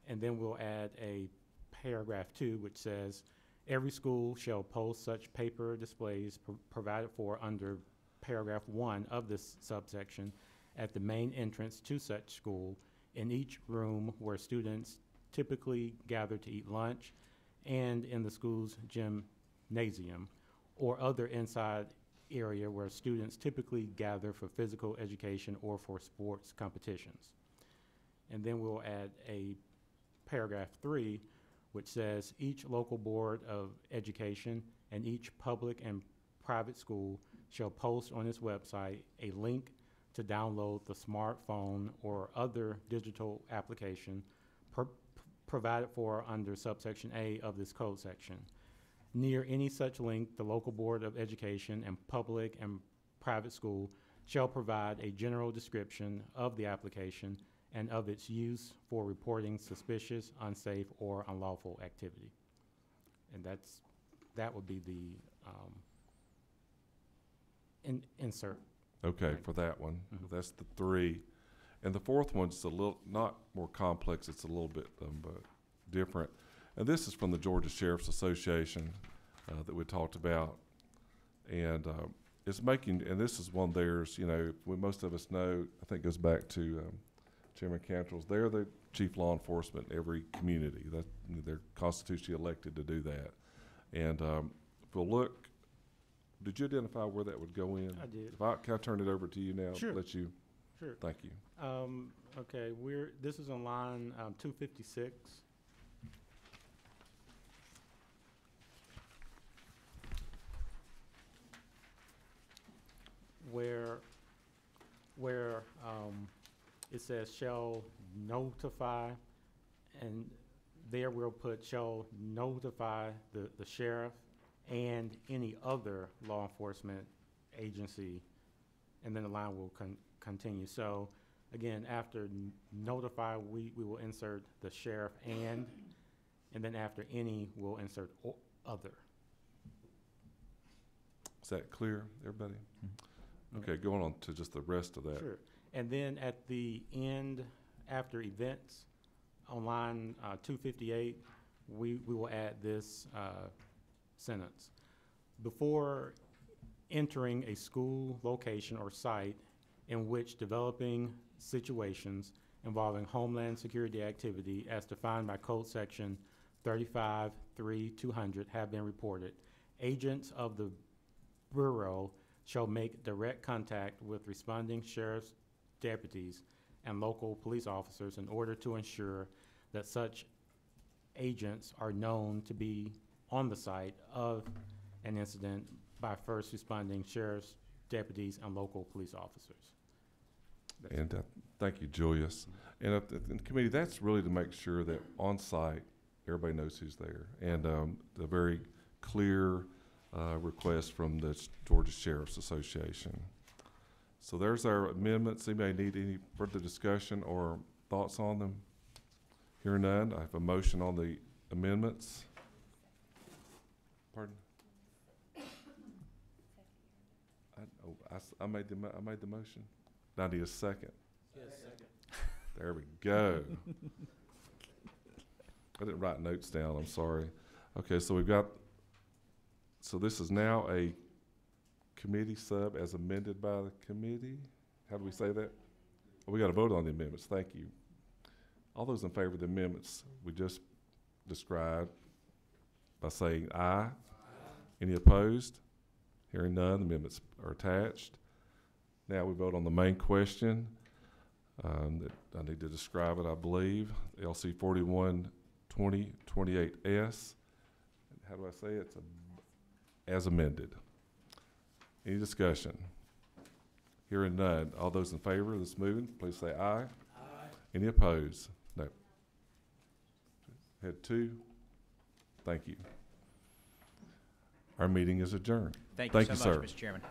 And then we'll add a paragraph 2 which says, every school shall post such paper displays provided for under paragraph 1 of this subsection at the main entrance to such school in each room where students typically gather to eat lunch and in the school's gymnasium or other inside area where students typically gather for physical education or for sports competitions. And then we'll add a paragraph 3 which says each local board of education and each public and private school shall post on its website a link to download the smartphone or other digital application provided for under subsection A of this code section. Near any such link, the local board of education and public and private school shall provide a general description of the application and of its use for reporting suspicious, unsafe, or unlawful activity. And that would be the insert. Okay, Right. for that one. Mhm. That's the 3. And the fourth one's a little, not more complex, it's a little bit different. And this is from the Georgia Sheriff's Association that we talked about. And it's making, and this is one of theirs, most of us know, I think it goes back to Chairman Cantrell's, they're the chief law enforcement in every community. They're constitutionally elected to do that. And if we'll look, did you identify where that would go in? I did. Can I turn it over to you now? Sure. Let you. Sure. Thank you. Okay, this is on line 256. Where it says shall notify, and there we'll put shall notify the sheriff and any other law enforcement agency, and then the line will continue. So again, after notify, we will insert the sheriff and then after any, we'll insert other. Is that clear, everybody? Okay, going on to just the rest of that. Sure. And then at the end, after events, on line 258, we will add this sentence. Before entering a school location or site in which developing situations involving Homeland Security activity as defined by Code Section 35-3-200 have been reported, agents of the Bureau shall make direct contact with responding sheriff's deputies and local police officers in order to ensure that such agents are known to be on the site of an incident by first responding sheriff's deputies and local police officers. And thank you, Julius. And in the committee, that's really to make sure that on site, everybody knows who's there. And the very clear request from the Georgia Sheriff's Association. So there's our amendments. Anybody need any further discussion or thoughts on them? Hearing none, I have a motion on the amendments. Pardon? I made the motion. Now I need a second. Yes, second. There we go. I didn't write notes down, I'm sorry. Okay, so we've got, so this is now a committee sub as amended by the committee. How do we say that? Oh, we got to vote on the amendments. Thank you. All those in favor of the amendments we just described by saying aye. Any opposed? Hearing none, the amendments are attached. Now we vote on the main question. That I need to describe it, I believe. LC 41-2028S. How do I say it? It's as amended. Any discussion? Hearing none. All those in favor of this movement, please say aye. Aye. Any opposed? No. Had two. Thank you. Our meeting is adjourned. Thank you so much, sir. Mr. Chairman.